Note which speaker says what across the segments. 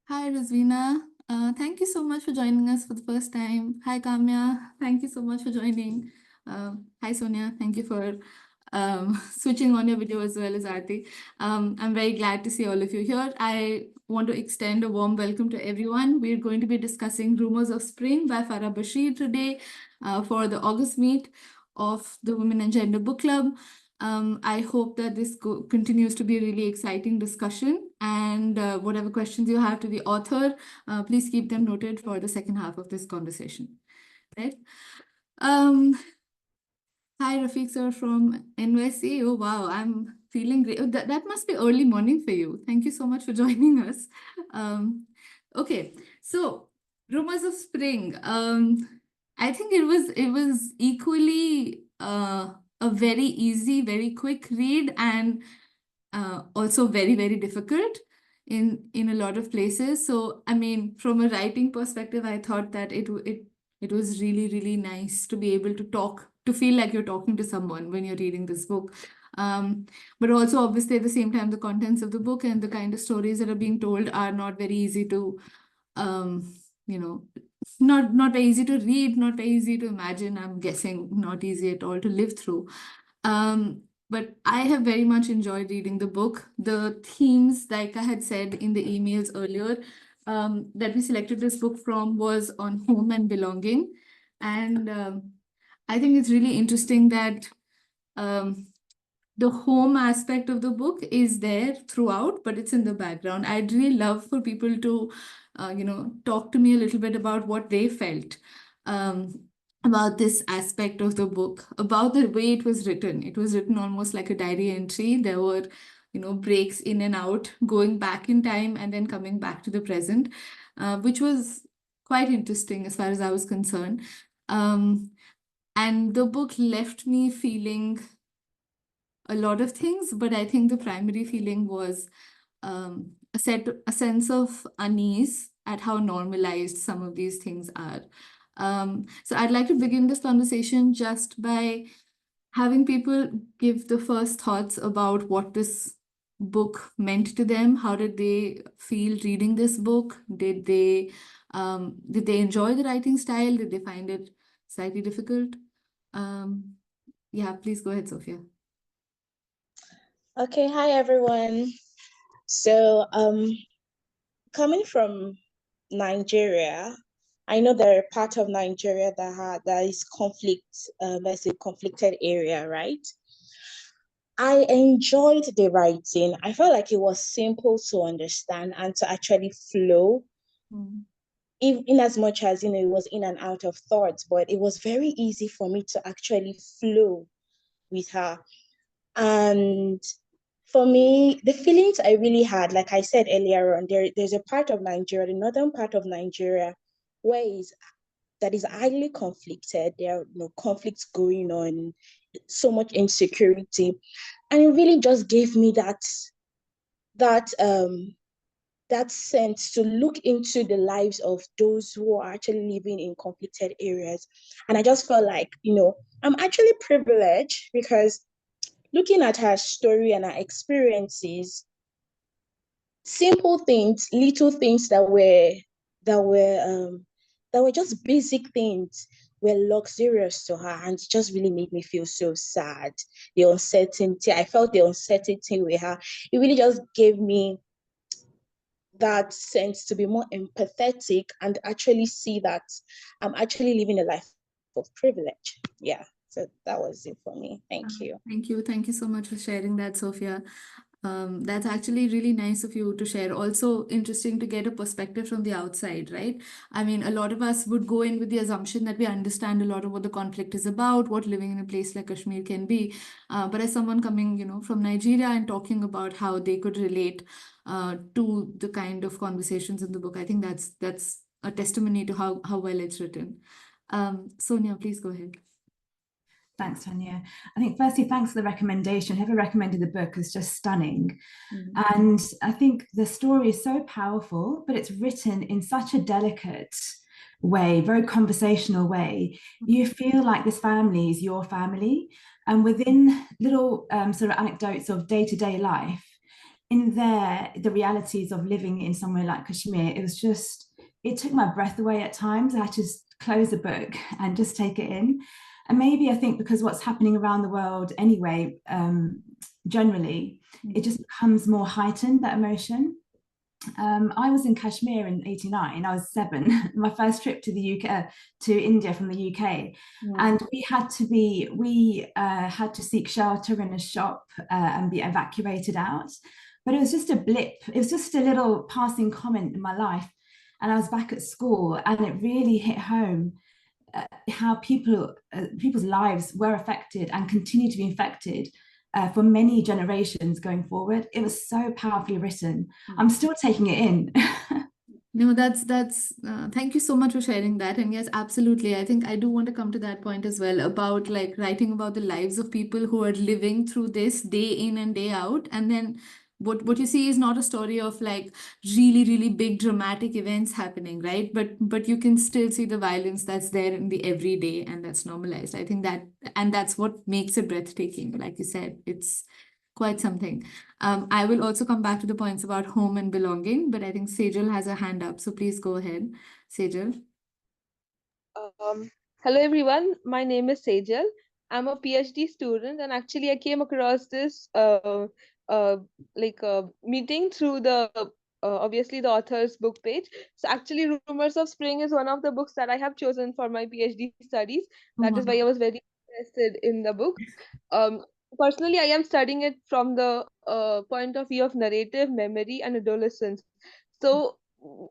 Speaker 1: Hi, Rizvina. Thank you so much for joining us for the first time. Hi, Kamya. Thank you so much for joining. Hi, Sonia. Thank you for switching on your video as well as Aarti. I'm very glad to see all of you here. I want to extend a warm welcome to everyone. We're going to be discussing Rumours of Spring by Farah Bashir today for the August meet of the Women and Gender Book Club. I hope that this continues to be a really exciting discussion, and whatever questions you have to the author, please keep them noted for the second half of this conversation. Right? Um, Hi, Rafiq sir from NYC. Oh, wow, I'm feeling great. That must be early morning for you. Thank you so much for joining us. Okay, so Rumors of Spring. I think it was equally a very easy, very quick read, and also very, very difficult in a lot of places. So, I mean, from a writing perspective, I thought that it was really, really nice to be able to talk, to feel like you're talking to someone when you're reading this book. Um, but also, obviously, at the same time, the contents of the book and the kind of stories that are being told are not very easy to, um, you know, not very easy to read, not very easy to imagine. I'm guessing not easy at all to live through. But I have very much enjoyed reading the book. The themes, like I had said in the emails earlier, that we selected this book from was on home and belonging. And I think it's really interesting that um, the home aspect of the book is there throughout, but it's in the background. I'd really love for people to, talk to me a little bit about what they felt um, about this aspect of the book, about the way it was written. It was written almost like a diary entry. There were, breaks in and out, going back in time and then coming back to the present, which was quite interesting as far as I was concerned. Um, and the book left me feeling a lot of things, but I think the primary feeling was a sense of unease at how normalized some of these things are. So I'd like to begin this conversation just by having people give the first thoughts about what this book meant to them. How did they feel reading this book? Did they enjoy the writing style? Did they find it slightly difficult? Um, yeah, please go ahead, Sophia.
Speaker 2: Okay, hi everyone. So, coming from Nigeria, I know there are part of Nigeria that is let's say conflicted area, right? I enjoyed the writing. I felt like it was simple to understand and to actually flow,
Speaker 1: Mm.
Speaker 2: in as much as it was in and out of thoughts, but it was very easy for me to actually flow with her. And for me, the feelings I really had, like I said earlier on, there's a part of Nigeria, the northern part of Nigeria, that is highly conflicted. There are conflicts going on, so much insecurity, and it really just gave me that that sense to look into the lives of those who are actually living in conflicted areas. And I just felt like, I'm actually privileged because looking at her story and her experiences, simple things, little things that were that were just basic things were luxurious to her, and it just really made me feel so sad. The uncertainty, I felt the uncertainty with her. It really just gave me that sense to be more empathetic and actually see that I'm actually living a life of privilege. Yeah. So that was it for me. Thank you.
Speaker 1: Thank you. Thank you so much for sharing that, Sophia. That's actually really nice of you to share. Also interesting to get a perspective from the outside, right? I mean, a lot of us would go in with the assumption that we understand a lot of what the conflict is about, what living in a place like Kashmir can be. But as someone coming, from Nigeria and talking about how they could relate to the kind of conversations in the book, I think that's a testimony to how well it's written. Sonia, please go ahead.
Speaker 3: Thanks, Tanya. I think firstly, thanks for the recommendation. Whoever recommended the book is just stunning. And I think the story is so powerful, but it's written in such a delicate way, very conversational way. You feel like this family is your family. And within little sort of anecdotes of day-to-day life, in there, the realities of living in somewhere like Kashmir, it took my breath away at times. I had to just close the book and just take it in. And maybe I think because what's happening around the world anyway, generally, it just becomes more heightened, that emotion. I was in Kashmir in '89. I was 7. My first trip to the UK, to India from the UK, and we had to seek shelter in a shop and be evacuated out. But it was just a blip. It was just a little passing comment in my life, and I was back at school, and it really hit home how people's lives were affected and continue to be affected for many generations going forward. It was so powerfully written. I'm still taking it in.
Speaker 1: No, that's thank you so much for sharing that. And yes, absolutely. I think I do want to come to that point as well about like writing about the lives of people who are living through this day in and day out. And then what you see is not a story of like really, really big dramatic events happening, right? But you can still see the violence that's there in the everyday and that's normalized. I think that's what makes it breathtaking. Like you said, it's quite something. I will also come back to the points about home and belonging, but I think Sejal has a hand up, so please go ahead, Sejal.
Speaker 4: Um, Hello everyone, my name is Sejal. I'm a PhD student, and actually I came across this meeting through the obviously the author's book page. So actually, Rumors of Spring is one of the books that I have chosen for my PhD studies.
Speaker 1: Oh,
Speaker 4: That is why
Speaker 1: wow.
Speaker 4: I was very interested in the book. Um, Personally, I am studying it from the point of view of narrative, memory, and adolescence. So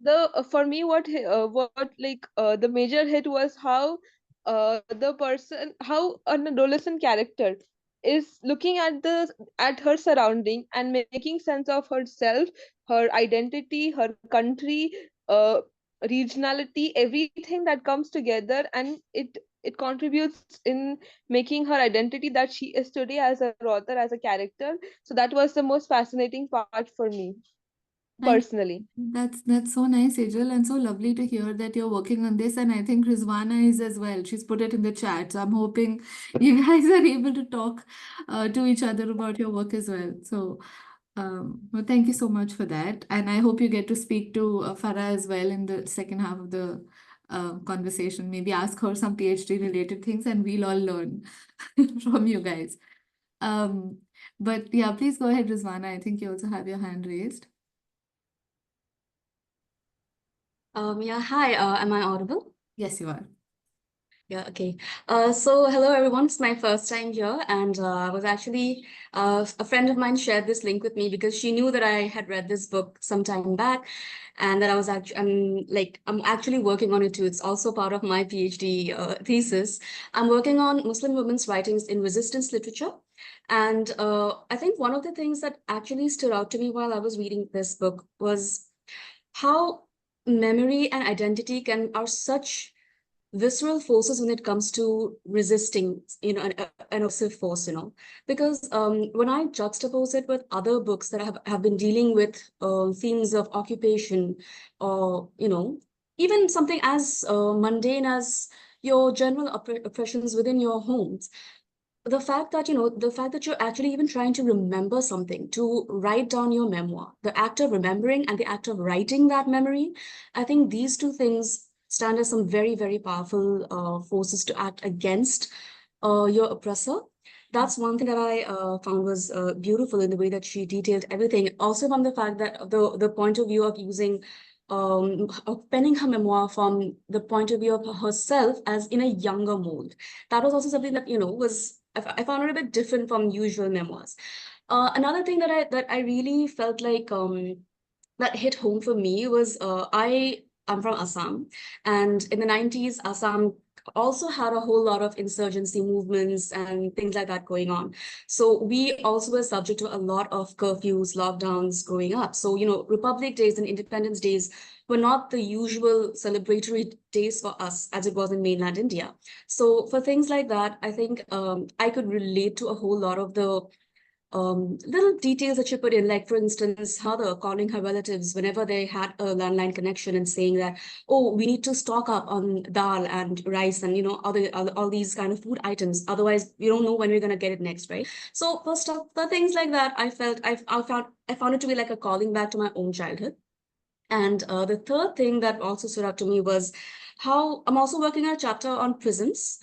Speaker 4: the for me, the major hit was how how an adolescent character is looking at her surrounding and making sense of herself, her identity, her country, uh, regionality, everything that comes together, and it contributes in making her identity that she is today as a author, as a character. So that was the most fascinating part for me
Speaker 1: Thank
Speaker 4: personally.
Speaker 1: That's so nice, Sejal, and so lovely to hear that you're working on this. And I think Rizwana is as well. She's put it in the chat. So I'm hoping you guys are able to talk to each other about your work as well. So well, thank you so much for that. And I hope you get to speak to Farah as well in the second half of the conversation. Maybe ask her some PhD related things and we'll all learn from you guys. Um, but yeah, please go ahead, Rizwana. I think you also have your hand raised.
Speaker 5: Yeah, hi, am I audible?
Speaker 1: Yes, you are.
Speaker 5: Yeah, okay. So hello everyone, it's my first time here, and I was actually a friend of mine shared this link with me because she knew that I had read this book some time back, and that I was actually I'm actually working on it too. It's also part of my PhD thesis. I'm working on Muslim women's writings in resistance literature, and I think one of the things that actually stood out to me while I was reading this book was how memory and identity are such visceral forces when it comes to resisting, an oppressive force, because when I juxtapose it with other books that have been dealing with themes of occupation, or, even something as mundane as your general oppressions within your homes, the fact that you're actually even trying to remember something, to write down your memoir, the act of remembering and the act of writing that memory, I think these two things stand as some very, very powerful forces to act against your oppressor. That's one thing that I found was beautiful in the way that she detailed everything. Also, from the fact that the point of view of using of penning her memoir from the point of view of herself as in a younger mold. That was also something that was I found it a bit different from usual memoirs. Another thing that I really felt like that hit home for me was I'm from Assam, and in the 90s, Assam also had a whole lot of insurgency movements and things like that going on. So we also were subject to a lot of curfews, lockdowns growing up. So, Republic Days and Independence Days were not the usual celebratory days for us as it was in mainland India. So for things like that, I think I could relate to a whole lot of the little details that she put in, like for instance, her calling her relatives whenever they had a landline connection and saying that, oh, we need to stock up on dal and rice and, you know, all these kind of food items. Otherwise, we don't know when we're going to get it next, right? So for stuff, for things like that, I found it to be like a calling back to my own childhood. And the third thing that also stood out to me was how I'm also working on a chapter on prisons.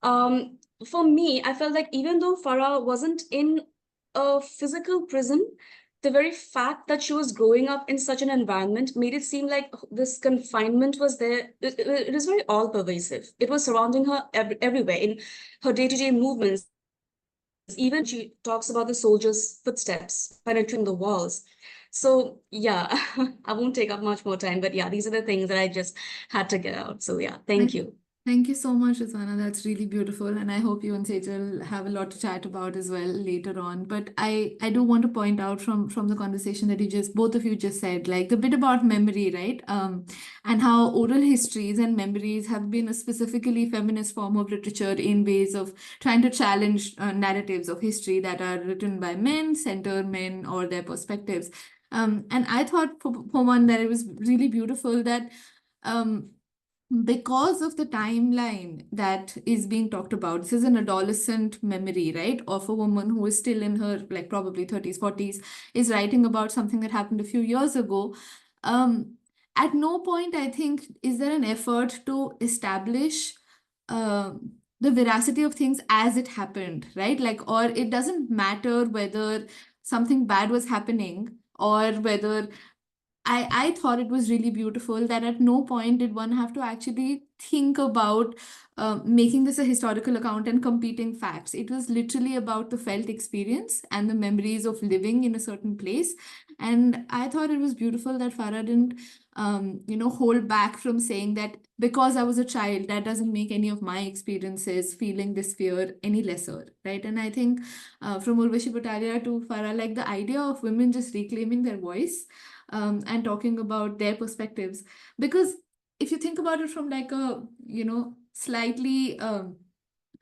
Speaker 5: For me, I felt like even though Farah wasn't in a physical prison, the very fact that she was growing up in such an environment made it seem like this confinement was there. It is very all pervasive. It was surrounding her everywhere in her day-to-day movements. Even she talks about the soldiers' footsteps penetrating the walls. So yeah, I won't take up much more time, but yeah, these are the things that I just had to get out. So yeah, thank you.
Speaker 1: Thank you so much, Rizwana. That's really beautiful. And I hope you and Sejal have a lot to chat about as well later on. But I do want to point out from the conversation that both of you just said, like the bit about memory, right? And how oral histories and memories have been a specifically feminist form of literature in ways of trying to challenge narratives of history that are written by men, center men, or their perspectives. And I thought for one that it was really beautiful that because of the timeline that is being talked about, this is an adolescent memory, right, of a woman who is still in her, like, probably 30s, 40s, is writing about something that happened a few years ago. At no point, I think, is there an effort to establish the veracity of things as it happened, right? Like, or it doesn't matter whether something bad was happening or whether I thought it was really beautiful that at no point did one have to actually think about making this a historical account and competing facts. It was literally about the felt experience and the memories of living in a certain place. And I thought it was beautiful that Farah didn't, hold back from saying that because I was a child, that doesn't make any of my experiences feeling this fear any lesser, right? And I think from Urvashi Bhattaria to Farah, like the idea of women just reclaiming their voice and talking about their perspectives. Because if you think about it from like a, slightly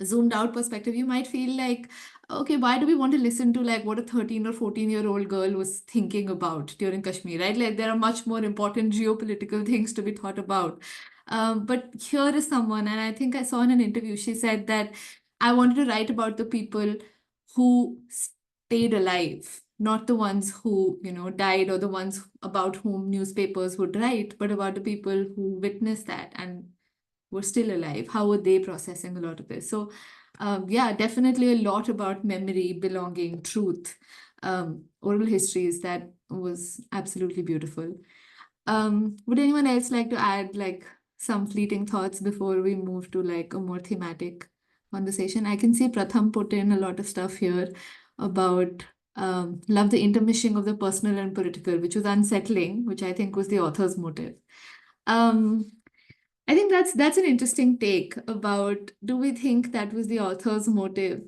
Speaker 1: zoomed out perspective, you might feel like, okay, why do we want to listen to like what a 13 or 14-year-old girl was thinking about during Kashmir, right? Like there are much more important geopolitical things to be thought about. But here is someone, and I think I saw in an interview, she said that I wanted to write about the people who stayed alive, not the ones who, died or the ones about whom newspapers would write, but about the people who witnessed that and were still alive. How were they processing a lot of this? So, yeah, definitely a lot about memory, belonging, truth, oral histories. That was absolutely beautiful. Would anyone else like to add like some fleeting thoughts before we move to like a more thematic conversation? I can see Pratham put in a lot of stuff here about love the intermeshing of the personal and political, which was unsettling, which I think was the author's motive. I think that's an interesting take about, do we think that was the author's motive?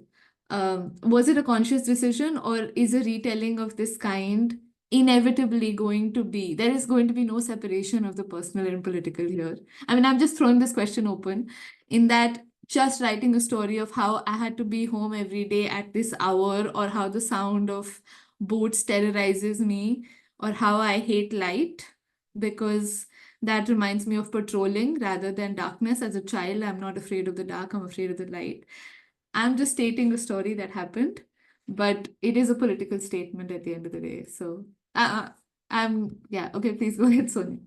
Speaker 1: Was it a conscious decision, or is a retelling of this kind inevitably going to be, there is going to be no separation of the personal and political here? I mean, I'm just throwing this question open in that just writing a story of how I had to be home every day at this hour, or how the sound of boots terrorizes me, or how I hate light because that reminds me of patrolling rather than darkness. As a child, I'm not afraid of the dark, I'm afraid of the light. I'm just stating a story that happened, but it is a political statement at the end of the day. So, yeah, okay, please go ahead, Sonia.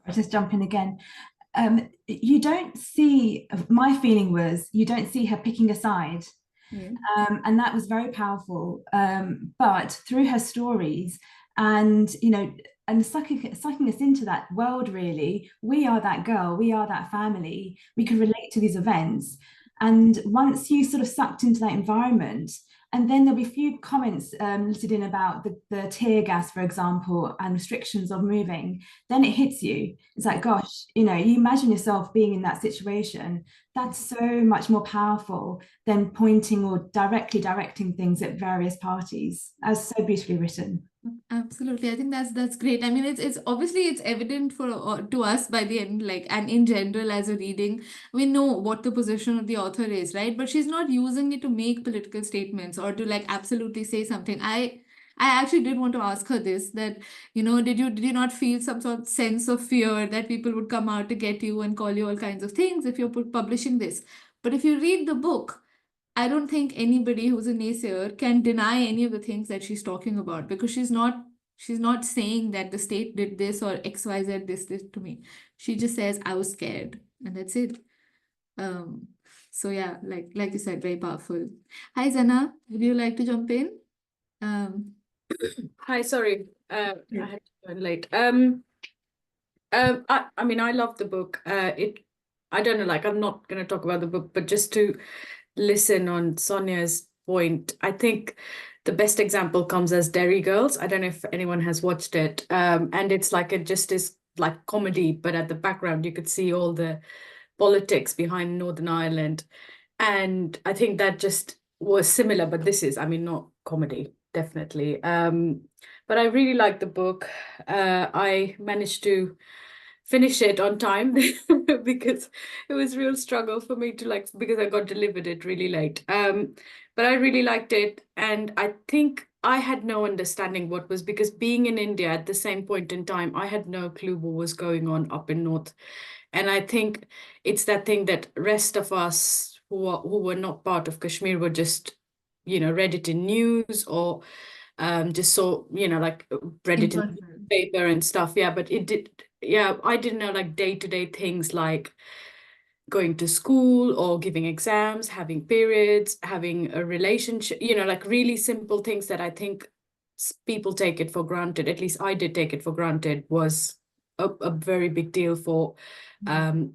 Speaker 3: I'll just jump in again. You don't see, my feeling was, you don't see her picking a side.
Speaker 1: Yeah.
Speaker 3: And that was very powerful. But through her stories and, and sucking us into that world, really, we are that girl, we are that family, we can relate to these events. And once you sort of sucked into that environment, and then there'll be a few comments listed in about the tear gas, for example, and restrictions of moving, then it hits you. It's like, gosh, you imagine yourself being in that situation. That's so much more powerful than pointing or directly directing things at various parties. That's so beautifully written.
Speaker 1: Absolutely. I think that's great. I mean, it's obviously it's evident for to us by the end, like, and in general as a reading, we know what the position of the author is, right? But she's not using it to make political statements or to like absolutely say something. I actually did want to ask her this, that, did you not feel some sort of sense of fear that people would come out to get you and call you all kinds of things if you're publishing this? But if you read the book, I don't think anybody who's a naysayer can deny any of the things that she's talking about, because she's not saying that the state did this or XYZ this to me. She just says I was scared, and that's it. Um so yeah, like you said, very powerful. Hi Zana, would you like to jump in? Um
Speaker 6: Hi, sorry, I had to join late. I mean, I love the book. I don't know, like, I'm not going to talk about the book, but just to listen on Sonia's point, I think the best example comes as Derry Girls. I don't know if anyone has watched it. And it's like it just is like comedy, but at the background you could see all the politics behind Northern Ireland. And I think that just was similar, but this is, I mean, not comedy, definitely. But I really like the book. I managed to finish it on time because it was real struggle for me to, like, because I got delivered it really late. But I really liked it, and I think I had no understanding what was, because being in India at the same point in time, I had no clue what was going on up in North. And I think it's that thing that rest of us who were not part of Kashmir were just, read it in news or just saw, like read
Speaker 1: in
Speaker 6: it in
Speaker 1: person.
Speaker 6: paper and stuff. Yeah, but I didn't know like day-to-day things like going to school or giving exams, having periods, having a relationship, like really simple things that I think people take it for granted. At least I did take it for granted, was a very big deal for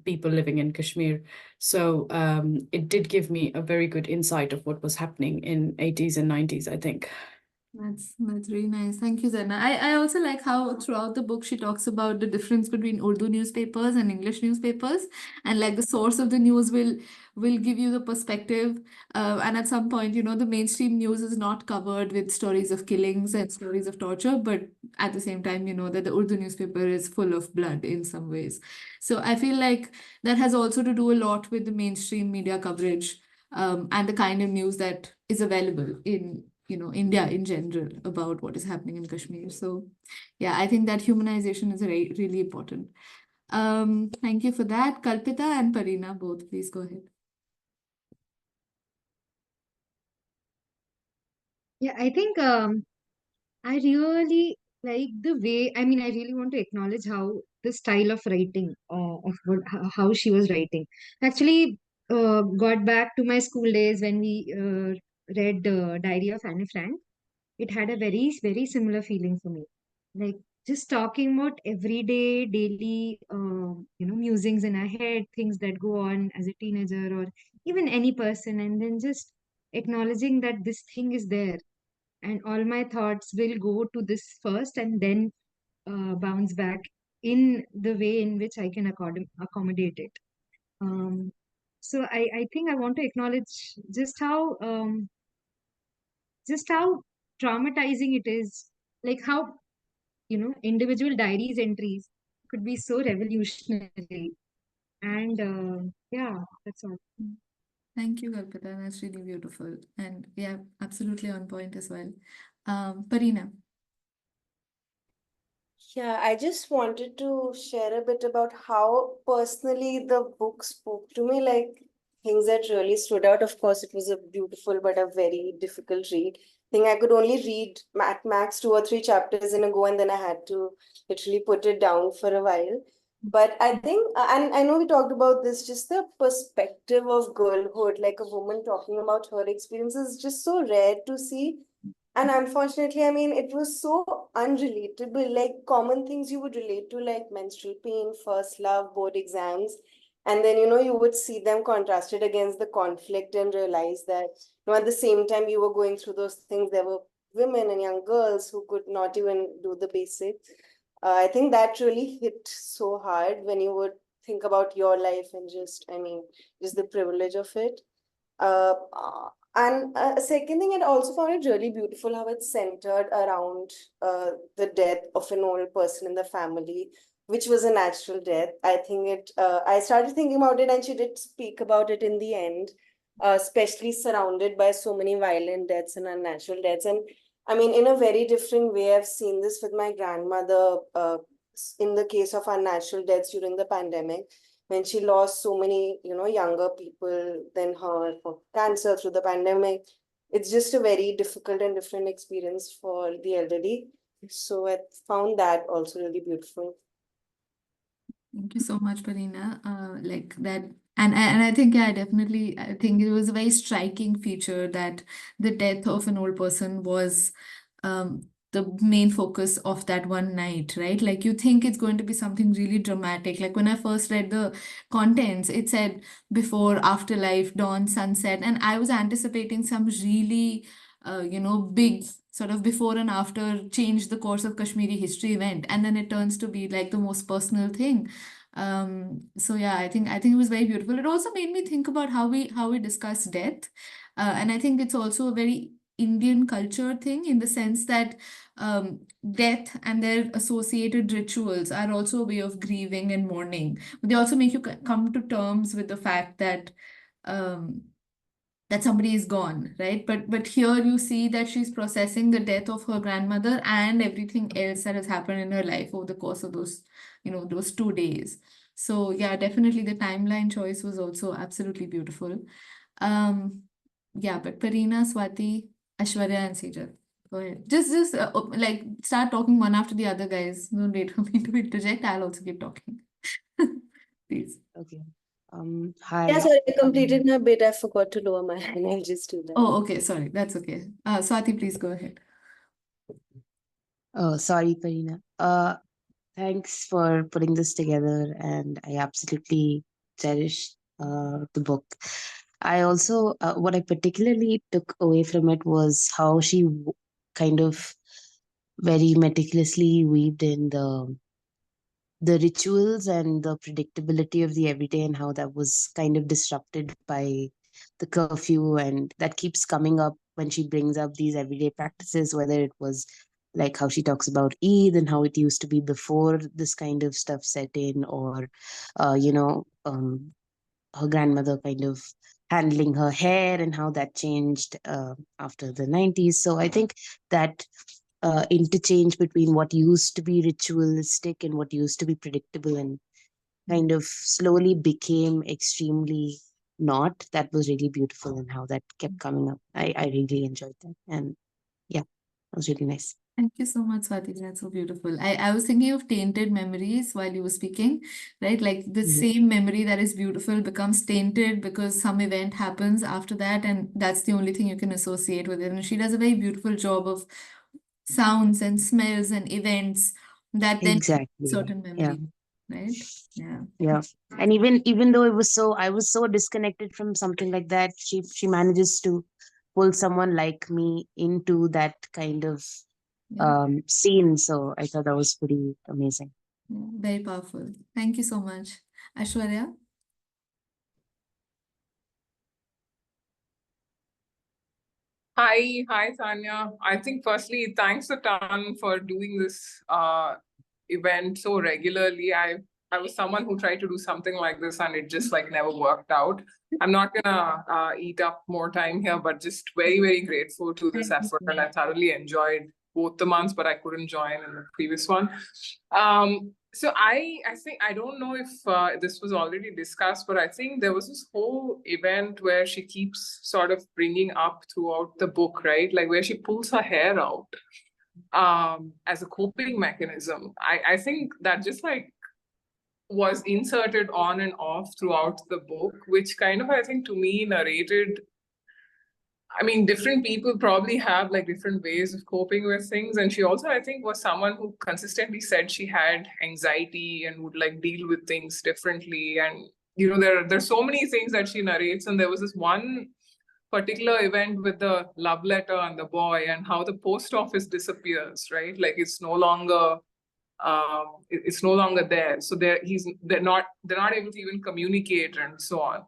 Speaker 6: people living in Kashmir. So it did give me a very good insight of what was happening in 80s and 90s, I think.
Speaker 1: That's really nice. Thank you, Zana. I also like how throughout the book she talks about the difference between Urdu newspapers and English newspapers, and like the source of the news will give you the perspective. And at some point, the mainstream news is not covered with stories of killings and stories of torture, but at the same time, that the Urdu newspaper is full of blood in some ways. So I feel like that has also to do a lot with the mainstream media coverage, and the kind of news that is available in India in general about what is happening in Kashmir. So yeah, I think that humanization is really important. Thank you for that. Kalpita and Parina, both, please go ahead.
Speaker 7: Yeah, I think I really like the way, I mean, I really want to acknowledge how the style of writing of how she was writing. Actually, got back to my school days when we read Diary of Anne Frank. It had a very, very similar feeling for me. Like just talking about everyday, daily, musings in our head, things that go on as a teenager or even any person, and then just acknowledging that this thing is there and all my thoughts will go to this first and then bounce back in the way in which I can accommodate it. So I think I want to acknowledge just how traumatizing it is, like how individual diaries entries could be so revolutionary. And yeah, that's all.
Speaker 1: Thank you, Kalpita. That's really beautiful. And yeah, absolutely on point as well. Parina.
Speaker 8: Yeah, I just wanted to share a bit about how personally the book spoke to me, like things that really stood out. Of course, it was a beautiful but a very difficult read. I think I could only read at max 2 or 3 chapters in a go, and then I had to literally put it down for a while. But I think, and I know we talked about this, just the perspective of girlhood, like a woman talking about her experiences, is just so rare to see. And unfortunately, I mean, it was so unrelatable, like common things you would relate to, like menstrual pain, first love, board exams. And then, you would see them contrasted against the conflict and realize that, at the same time you were going through those things, there were women and young girls who could not even do the basics. I think that really hit so hard when you would think about your life and just, I mean, just the privilege of it. Uh, And second thing, I also found it really beautiful how it's centered around the death of an old person in the family, which was a natural death. I think I started thinking about it, and she did speak about it in the end, especially surrounded by so many violent deaths and unnatural deaths. And I mean, in a very different way, I've seen this with my grandmother in the case of unnatural deaths during the pandemic, when she lost so many, younger people than her for cancer through the pandemic. It's just a very difficult and different experience for the elderly. So I found that also really beautiful.
Speaker 1: Thank you so much, Parina. Like that, and I think, yeah, definitely, I think it was a very striking feature that the death of an old person was the main focus of that one night, right? Like you think it's going to be something really dramatic. Like when I first read the contents, it said before, afterlife, dawn, sunset, and I was anticipating some really, big sort of before and after change the course of Kashmiri history event, and then it turns to be like the most personal thing. So yeah, I think it was very beautiful. It also made me think about how we discuss death, and I think it's also a very Indian culture thing in the sense that death and their associated rituals are also a way of grieving and mourning. But they also make you come to terms with the fact um, that somebody is gone, right? But here you see that she's processing the death of her grandmother and everything else that has happened in her life over the course of those 2 days. So yeah, definitely the timeline choice was also absolutely beautiful. Um, yeah, but Parina, Swati, Ashwarya, and Sejal, go ahead. Just like start talking one after the other, guys. Don't wait for me to interject. I'll also keep talking. Please.
Speaker 9: Okay.
Speaker 8: Yeah,
Speaker 9: Hi.
Speaker 8: sorry, I completed my bit. I forgot to lower my hand. I'll just do that.
Speaker 1: Oh, okay. Sorry. That's okay. Swati, please go ahead.
Speaker 9: Oh, sorry, Parina. Thanks for putting this together, and I absolutely cherish the book. I also, what I particularly took away from it was how she kind of very meticulously weaved in the rituals and the predictability of the everyday, and how that was kind of disrupted by the curfew, and that keeps coming up when she brings up these everyday practices, whether it was like how she talks about Eid and how it used to be before this kind of stuff set in, or her grandmother kind of handling her hair and how that changed after the 90s. So I think that interchange between what used to be ritualistic and what used to be predictable and kind of slowly became extremely not, that was really beautiful, and how that kept coming up. I really enjoyed that. And yeah, that was really nice.
Speaker 1: Thank you so much, Swati. That's so beautiful. I was thinking of tainted memories while you were speaking, right? Like the
Speaker 9: Mhm.
Speaker 1: same memory that is beautiful becomes tainted because some event happens after that, and that's the only thing you can associate with it. And she does a very beautiful job of sounds and smells and events that then
Speaker 9: Exactly.
Speaker 1: certain
Speaker 9: Yeah.
Speaker 1: memories, right? Yeah.
Speaker 9: Yeah. And even though I was so disconnected from something like that, she manages to pull someone like me into that kind of
Speaker 1: Yeah.
Speaker 9: scene. So I thought that was pretty amazing.
Speaker 1: Yeah. Very powerful. Thank you so much. Ashwarya?
Speaker 10: Hi, Tanya. I think firstly, thanks a ton for doing this event so regularly. I was someone who tried to do something like this and it just like never worked out. I'm not gonna eat up more time here, but just very, very grateful to this effort, and I thoroughly enjoyed both the months, but I couldn't join in the previous one. So I think, I don't know if this was already discussed, but I think there was this whole event where she keeps sort of bringing up throughout the book, right? Like where she pulls her hair out as a coping mechanism. I think that just like was inserted on and off throughout the book, which kind of, I think, to me narrated, I mean, different people probably have like different ways of coping with things. And she also, I think, was someone who consistently said she had anxiety and would like deal with things differently. And, you know, there's so many things that she narrates. And there was this one particular event with the love letter and the boy, and how the post office disappears, right? Like it's no longer there. So they're not able to even communicate and so on.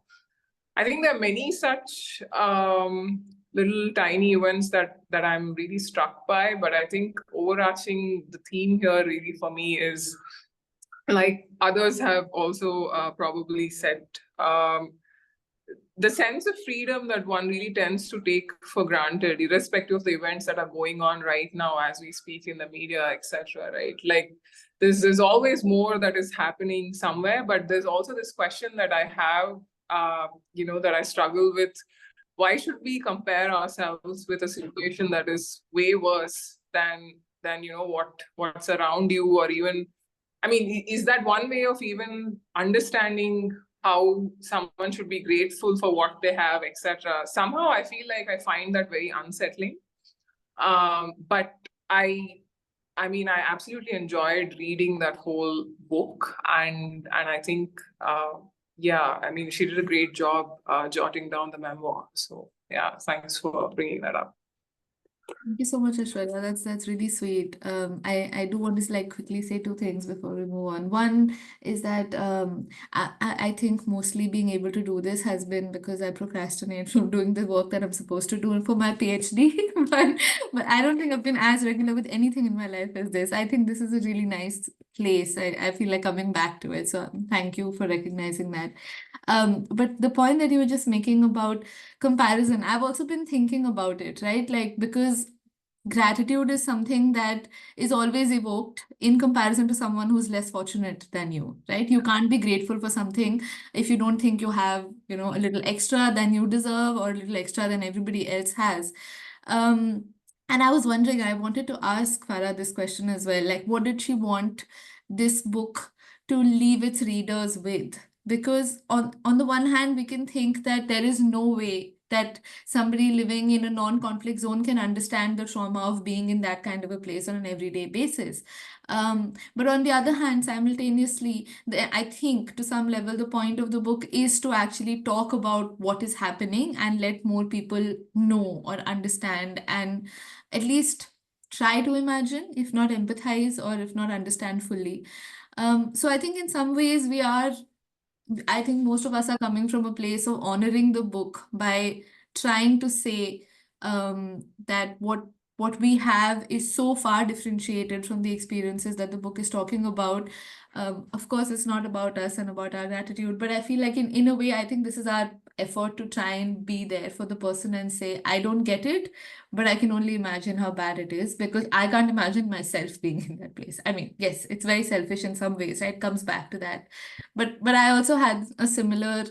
Speaker 10: I think there are many such little tiny events that I'm really struck by. But I think overarching the theme here really for me is, like others have also probably said, the sense of freedom that one really tends to take for granted, irrespective of the events that are going on right now as we speak in the media, etc. Right? Like there's always more that is happening somewhere, but there's also this question that I have, that I struggle with. Why should we compare ourselves with a situation that is way worse than what's around you? Or even, I mean, is that one way of even understanding how someone should be grateful for what they have, etc.? Somehow I feel like I find that very unsettling. But I mean, I absolutely enjoyed reading that whole book, and I think, yeah, I mean, she did a great job jotting down the memoir. So yeah, thanks for bringing that up.
Speaker 1: Thank you so much, Aishwarya. That's really sweet. I do want to like quickly say two things before we move on. One is that I think mostly being able to do this has been because I procrastinate from doing the work that I'm supposed to do for my PhD. But I don't think I've been as regular with anything in my life as this. I think this is a really nice place. I feel like coming back to it. So thank you for recognizing that. But the point that you were just making about comparison, I've also been thinking about it, right? Like, because gratitude is something that is always evoked in comparison to someone who's less fortunate than you, right? You can't be grateful for something if you don't think you have, a little extra than you deserve or a little extra than everybody else has. And I was wondering, I wanted to ask Farah this question as well, like, what did she want this book to leave its readers with? Because on the one hand, we can think that there is no way that somebody living in a non-conflict zone can understand the trauma of being in that kind of a place on an everyday basis. But on the other hand, simultaneously, I think to some level, the point of the book is to actually talk about what is happening and let more people know or understand and at least try to imagine, if not empathize or if not understand fully. So I think in some ways I think most of us are coming from a place of honoring the book by trying to say that what we have is so far differentiated from the experiences that the book is talking about. Of course, it's not about us and about our gratitude, but I feel like in a way, I think this is our effort to try and be there for the person and say, I don't get it, but I can only imagine how bad it is because I can't imagine myself being in that place. I mean, yes, it's very selfish in some ways, right? It comes back to that. But I also had a similar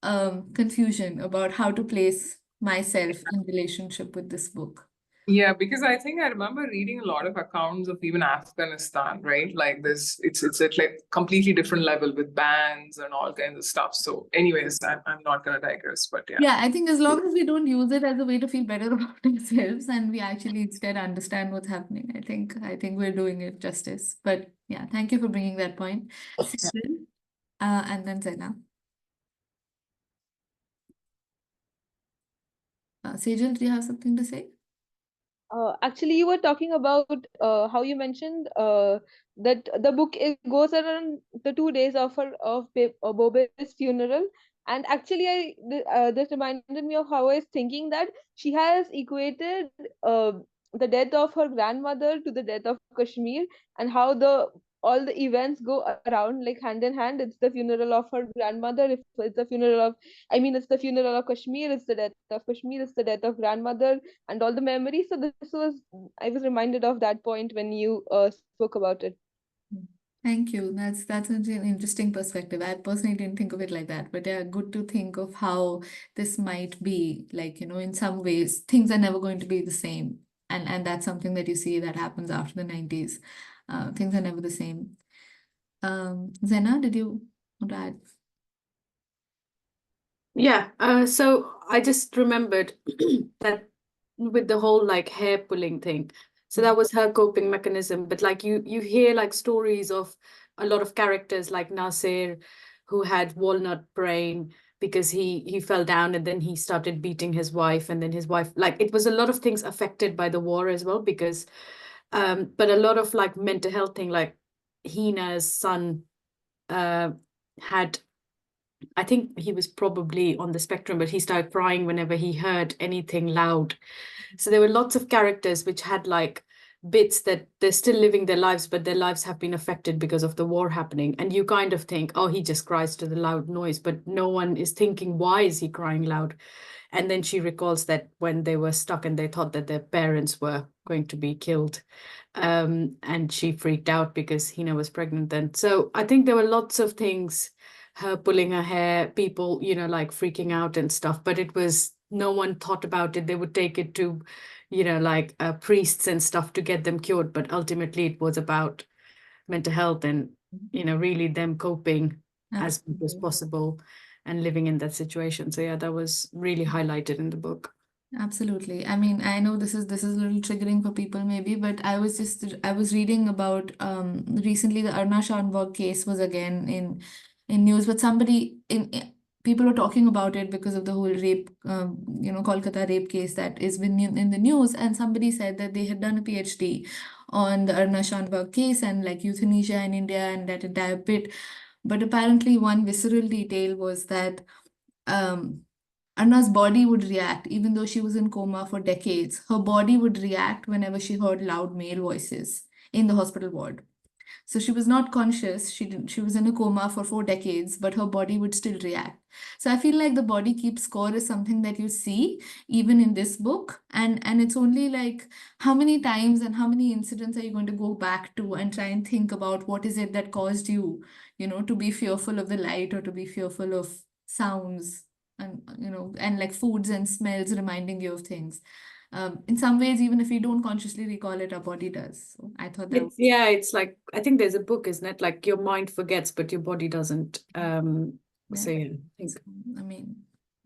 Speaker 1: confusion about how to place myself in relationship with this book.
Speaker 10: Yeah, because I think I remember reading a lot of accounts of even Afghanistan, right? Like this, it's at like completely different level with bans and all kinds of stuff. So, anyways, I'm not gonna digress, but yeah.
Speaker 1: Yeah, I think as long as we don't use it as a way to feel better about ourselves and we actually instead understand what's happening, I think we're doing it justice. But yeah, thank you for bringing that point. Sejal, and then Zena. Sejal, do you have something to say?
Speaker 4: Actually, you were talking about how you mentioned that the book goes around the 2 days of Bobe's funeral, and actually, this reminded me of how I was thinking that she has equated the death of her grandmother to the death of Kashmir, and how all the events go around like hand in hand. It's the funeral of her grandmother. If it's the funeral of, I mean, it's the funeral of Kashmir. It's the death of Kashmir. It's the death of grandmother and all the memories. So I was reminded of that point when you spoke about it.
Speaker 1: Thank you. That's an interesting perspective. I personally didn't think of it like that, but yeah, good to think of how this might be. Like, in some ways, things are never going to be the same. And that's something that you see that happens after the 90s. Things are never the same. Zena, did you want to add?
Speaker 6: Yeah, so I just remembered that with the whole like hair pulling thing. So that was her coping mechanism. But like you hear like stories of a lot of characters like Nasir, who had walnut brain because he fell down and then he started beating his wife, and then his wife, like, it was a lot of things affected by the war as well, because but a lot of like mental health thing, like Hina's son had I think he was probably on the spectrum, but he started crying whenever he heard anything loud. So there were lots of characters which had like bits that they're still living their lives, but their lives have been affected because of the war happening. And you kind of think, oh, he just cries to the loud noise, but no one is thinking, why is he crying loud? And then she recalls that when they were stuck and they thought that their parents were going to be killed. And she freaked out because Hina was pregnant then. So I think there were lots of things, her pulling her hair, people, like freaking out and stuff, but it was, no one thought about it. They would take it to, like priests and stuff to get them cured. But ultimately it was about mental health and, really them coping as much as possible and living in that situation. So yeah, that was really highlighted in the book.
Speaker 1: Absolutely. I mean, I know this is a little triggering for people maybe, but I was reading about recently the Arna Shanbag case was again in news, but people were talking about it because of the whole rape, Kolkata rape case that is been in the news, and somebody said that they had done a PhD on the Arna Shanbag case and like euthanasia in India and that entire bit. But apparently one visceral detail was that um Anna's body would react, even though she was in coma for decades. Her body would react whenever she heard loud male voices in the hospital ward. So she was not conscious. She was in a coma for 4 decades, but her body would still react. So I feel like the body keeps score is something that you see even in this book. And it's only like how many times and how many incidents are you going to go back to and try and think about what is it that caused you, to be fearful of the light or to be fearful of sounds and and like foods and smells reminding you of things. In some ways, even if we don't consciously recall it, our body does. So I thought that was
Speaker 6: It's like, I think there's a book, isn't it? Like your mind forgets, but your body doesn't.
Speaker 1: yeah.
Speaker 6: So yeah, I think.
Speaker 1: So, I mean,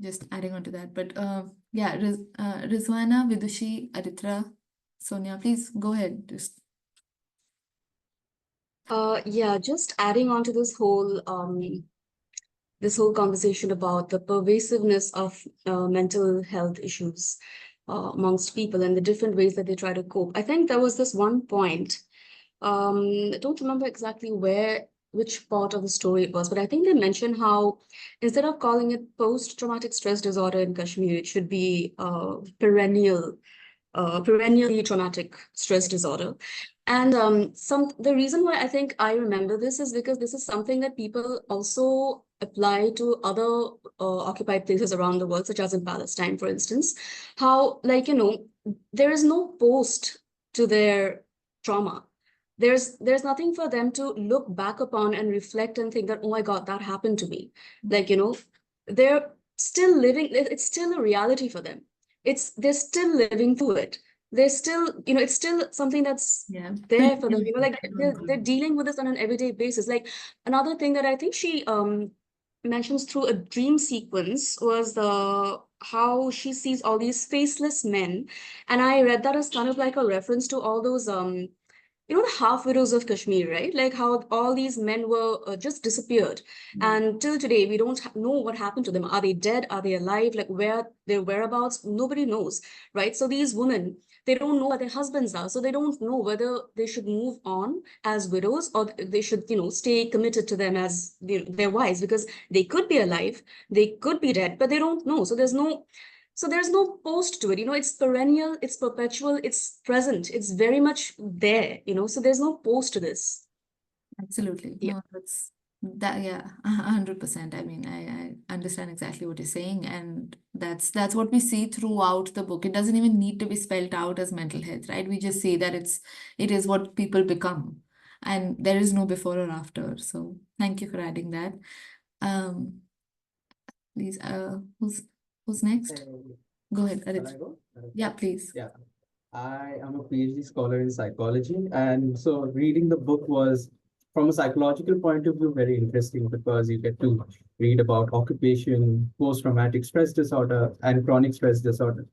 Speaker 1: just adding on to that. But yeah, Rizwana, Vidushi, Aritra, Sonia, please go ahead. Just
Speaker 5: Yeah, just adding on to this whole conversation about the pervasiveness of mental health issues amongst people and the different ways that they try to cope. I think there was this one point, I don't remember exactly which part of the story it was, but I think they mentioned how instead of calling it post-traumatic stress disorder in Kashmir, it should be perennially traumatic stress disorder. And the reason why I think I remember this is because this is something that people also apply to other occupied places around the world, such as in Palestine, for instance. How, like, there is no post to their trauma. There's nothing for them to look back upon and reflect and think that, oh my God, that happened to me. Like, they're still living, it's still a reality for them. They're still living through it. They're still, it's still something that's there for them, like they're dealing with this on an everyday basis. Like another thing that I think she mentions through a dream sequence was how she sees all these faceless men. And I read that as kind of like a reference to all those the half widows of Kashmir, right? Like how all these men were just disappeared. And till today, we don't know what happened to them. Are they dead? Are they alive? Like where their whereabouts? Nobody knows, right? So these women, they don't know what their husbands are. So they don't know whether they should move on as widows or they should, stay committed to them as their wives, because they could be alive, they could be dead, but they don't know. So there's no post to it, it's perennial, it's perpetual, it's present, it's very much there, so there's no post to this.
Speaker 1: absolutely. No, that's that, yeah, 100%. I mean, I understand exactly what you're saying, and that's what we see throughout the book. It doesn't even need to be spelled out as mental health, right? We just see that it is what people become, and there is no before or after. So thank you for adding that. Please, who's next? Go ahead,
Speaker 11: Shall I
Speaker 1: Aditya.
Speaker 11: go?
Speaker 1: Yeah, please.
Speaker 11: Yeah. I am a PhD scholar in psychology, and so reading the book was, from a psychological point of view, very interesting because you get to read about occupation, post-traumatic stress disorder, and chronic stress disorder.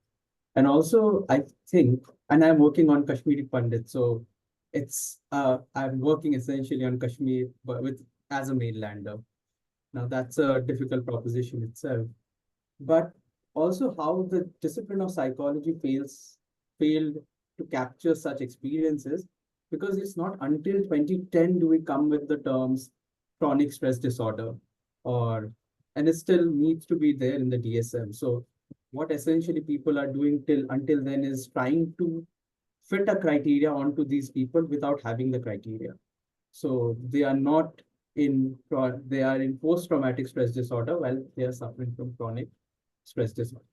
Speaker 11: And also, I think, and I'm working on Kashmiri Pandit, so I'm working essentially on Kashmir, but as a mainlander. Now that's a difficult proposition itself, but also how the discipline of psychology failed to capture such experiences, because it's not until 2010 do we come with the terms chronic stress disorder or and it still needs to be there in the DSM. So what essentially people are doing till until then is trying to fit a criteria onto these people without having the criteria. So they are not they are in post-traumatic stress disorder while they are suffering from chronic stress disorder.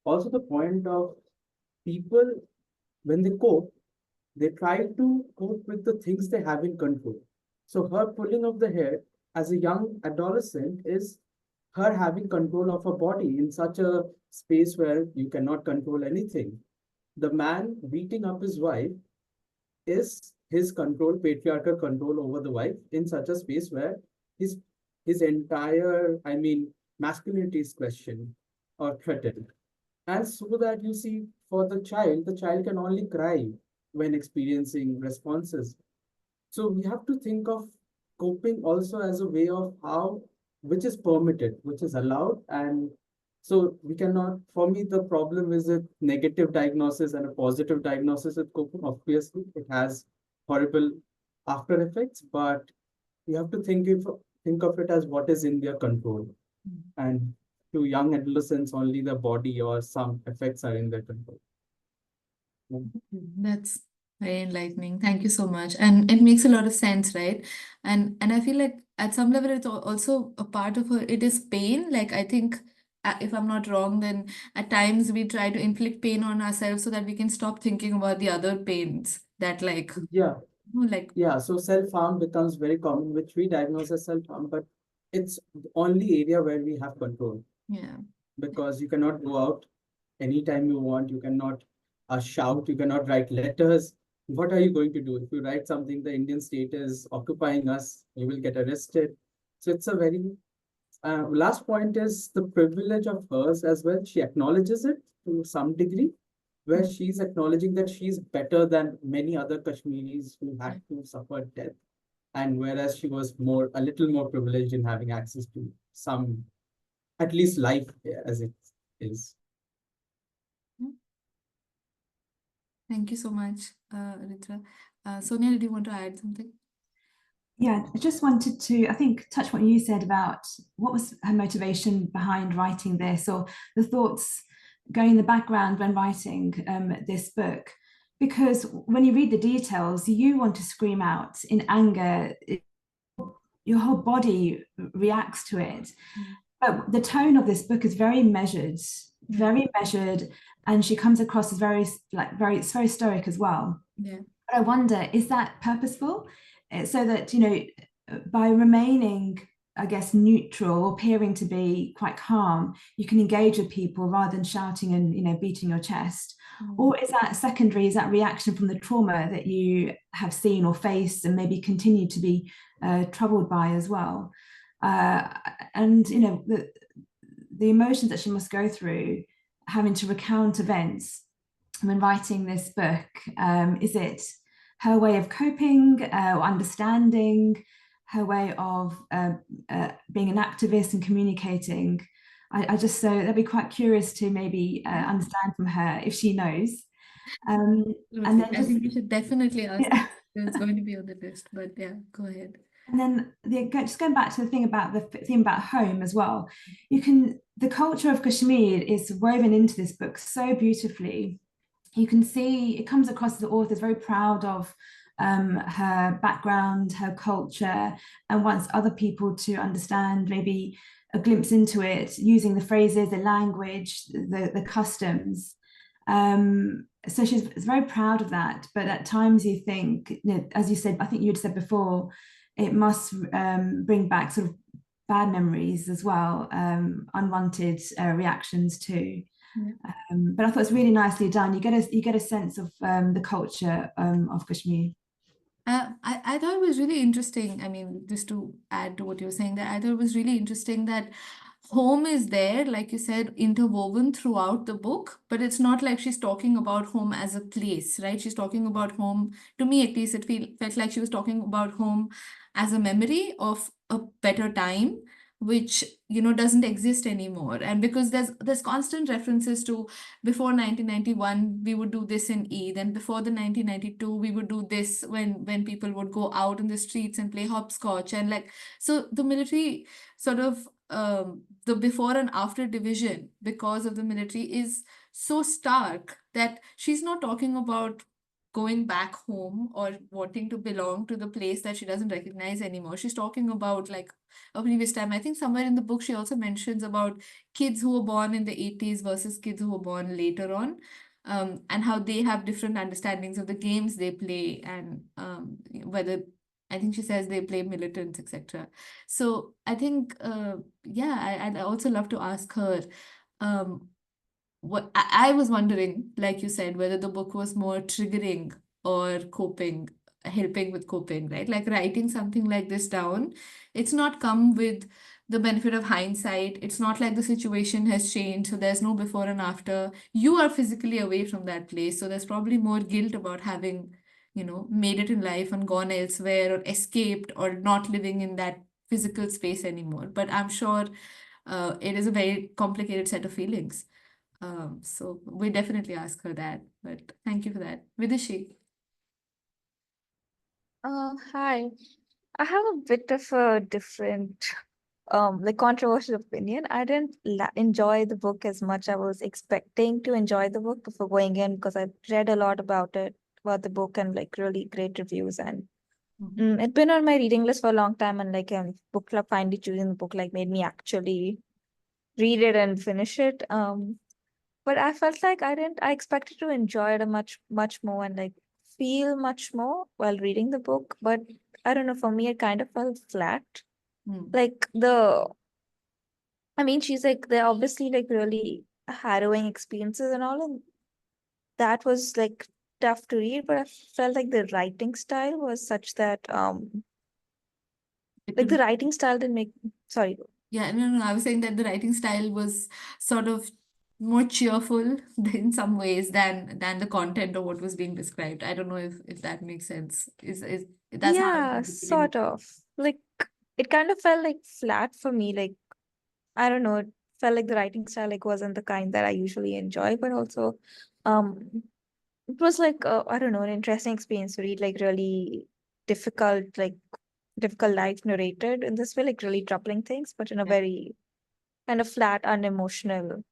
Speaker 11: Also, the point of people, when they cope, they try to cope with the things they have in control. So her pulling of the hair as a young adolescent is her having control of her body in such a space where you cannot control anything. The man beating up his wife is his control, patriarchal control over the wife in such a space where his his entire, I mean, masculinity is questioned or threatened. And so that you see, for the child can only cry when experiencing responses. So we have to think of coping also as a way of how, which is permitted, which is allowed. And so we cannot, for me, the problem is a negative diagnosis and a positive diagnosis with coping. Obviously, it has horrible after effects, but you have to think of it as what is in their control. And to young adolescents, only the body or some effects are in their control.
Speaker 1: That's very enlightening. Thank you so much. And it makes a lot of sense, right? And I feel like at some level it's also a part of her, it is pain. Like I think if I'm not wrong, then at times we try to inflict pain on ourselves so that we can stop thinking about the other pains that
Speaker 11: Yeah,
Speaker 1: like
Speaker 11: yeah. So self-harm becomes very common, which we diagnose as self-harm, but it's the only area where we have control
Speaker 1: yeah.
Speaker 11: because you cannot go out anytime you want. You cannot shout. You cannot write letters. What are you going to do? If you write something, the Indian state is occupying us, you will get arrested. So it's a very last point is the privilege of hers as well. She acknowledges it to some degree, where she's acknowledging that she's better than many other Kashmiris who had to suffer death. And whereas she was a little more privileged in having access to some, at least life as it is.
Speaker 1: Thank you so much, Ritra. Sonia, did you want to add something?
Speaker 3: Yeah, I just wanted to, I think, touch what you said about what was her motivation behind writing this, or the thoughts going in the background when writing this book. Because when you read the details, you want to scream out in anger. Your whole body reacts to it. But the tone of this book is very measured, and she comes across as very stoic as well.
Speaker 1: Yeah.
Speaker 3: But I wonder, is that purposeful? So that, you know, by remaining, I guess, neutral or appearing to be quite calm, you can engage with people rather than shouting and, you know, beating your chest. Or is that secondary? Is that reaction from the trauma that you have seen or faced and maybe continue to be troubled by as well? And, you know, the emotions that she must go through having to recount events when writing this book, is it her way of coping or understanding, her way of being an activist and communicating? So I'd be quite curious to maybe understand from her if she knows. And then
Speaker 1: I think you should definitely ask.
Speaker 3: Yeah.
Speaker 1: It's going to be on the list, but yeah, go ahead.
Speaker 3: And then just going back to the thing about home as well, the culture of Kashmir is woven into this book so beautifully. You can see it comes across as the author is very proud of her background, her culture, and wants other people to understand maybe a glimpse into it, using the phrases, the language, the customs. So she's very proud of that. But at times you think, you know, as you said, I think you'd said before, it must bring back sort of bad memories as well, unwanted reactions too. But I thought it's really nicely done. You get a sense of the culture of Kashmir.
Speaker 1: I thought it was really interesting. I mean, just to add to what you were saying, that I thought it was really interesting that home is there, like you said, interwoven throughout the book, but it's not like she's talking about home as a place, right? She's talking about home, to me at least, it felt like she was talking about home as a memory of a better time, which, you know, doesn't exist anymore. And because there's constant references to before 1991, we would do this in Eid, and before the 1992, we would do this when people would go out in the streets and play hopscotch. And like, so the military sort of the before and after division because of the military is so stark that she's not talking about going back home or wanting to belong to the place that she doesn't recognize anymore. She's talking about like a previous time. I think somewhere in the book she also mentions about kids who were born in the 80s versus kids who were born later on, and how they have different understandings of the games they play, and whether I think she says they play militants, etc. So I think, yeah, I'd also love to ask her, um, what I was wondering, like you said, whether the book was more triggering or coping, helping with coping, right? Like writing something like this down, it's not come with the benefit of hindsight. It's not like the situation has changed, so there's no before and after. You are physically away from that place, so there's probably more guilt about having, made it in life and gone elsewhere or escaped or not living in that physical space anymore. But I'm sure it is a very complicated set of feelings. So we definitely ask her that, but thank you for that. Vidushi.
Speaker 12: Hi. I have a bit of a different, like controversial opinion. I didn't enjoy the book as much. I was expecting to enjoy the book before going in because I read a lot about it, about the book, and like really great reviews. And it's been on my reading list for a long time. And like book club finally choosing the book like made me actually read it and finish it. But I felt like I expected to enjoy it a much more and like feel much more while reading the book. But I don't know, for me, it kind of felt flat. Like I mean, she's like, they're obviously like really harrowing experiences and all. And that was like tough to read, but I felt like the writing style was such that, like the writing style didn't make, sorry.
Speaker 1: Yeah, no. I was saying that the writing style was sort of more cheerful in some ways than the content of what was being described. I don't know if that makes sense. Is that's how I was
Speaker 12: Yeah,
Speaker 1: interpreting
Speaker 12: sort of. Like it kind of felt like flat for me. Like I don't know, it felt like the writing style like wasn't the kind that I usually enjoy, but also um it was like I don't know, an interesting experience to read, like really difficult, like difficult life narrated in this way, like really troubling things, but in a very kind of flat, unemotional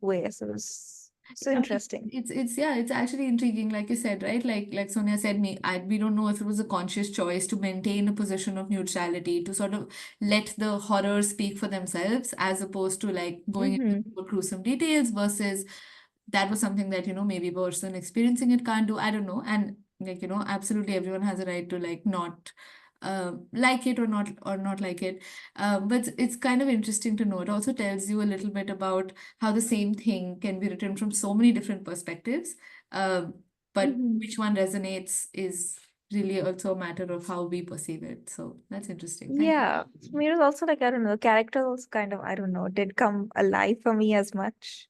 Speaker 12: way. So it was so interesting.
Speaker 1: It's actually intriguing, like you said, right? Like Sonia said, we don't know if it was a conscious choice to maintain a position of neutrality, to sort of let the horror speak for themselves, as opposed to like going into more gruesome details, versus that was something that, maybe a person experiencing it can't do. I don't know. And like, absolutely everyone has a right to like not like it or not like it. But it's kind of interesting to know. It also tells you a little bit about how the same thing can be written from so many different perspectives. But which one resonates is really also a matter of how we perceive it. So that's interesting. Thank you.
Speaker 12: Yeah, for me it was also like, I don't know, the character was kind of, I don't know, did come alive for me as much.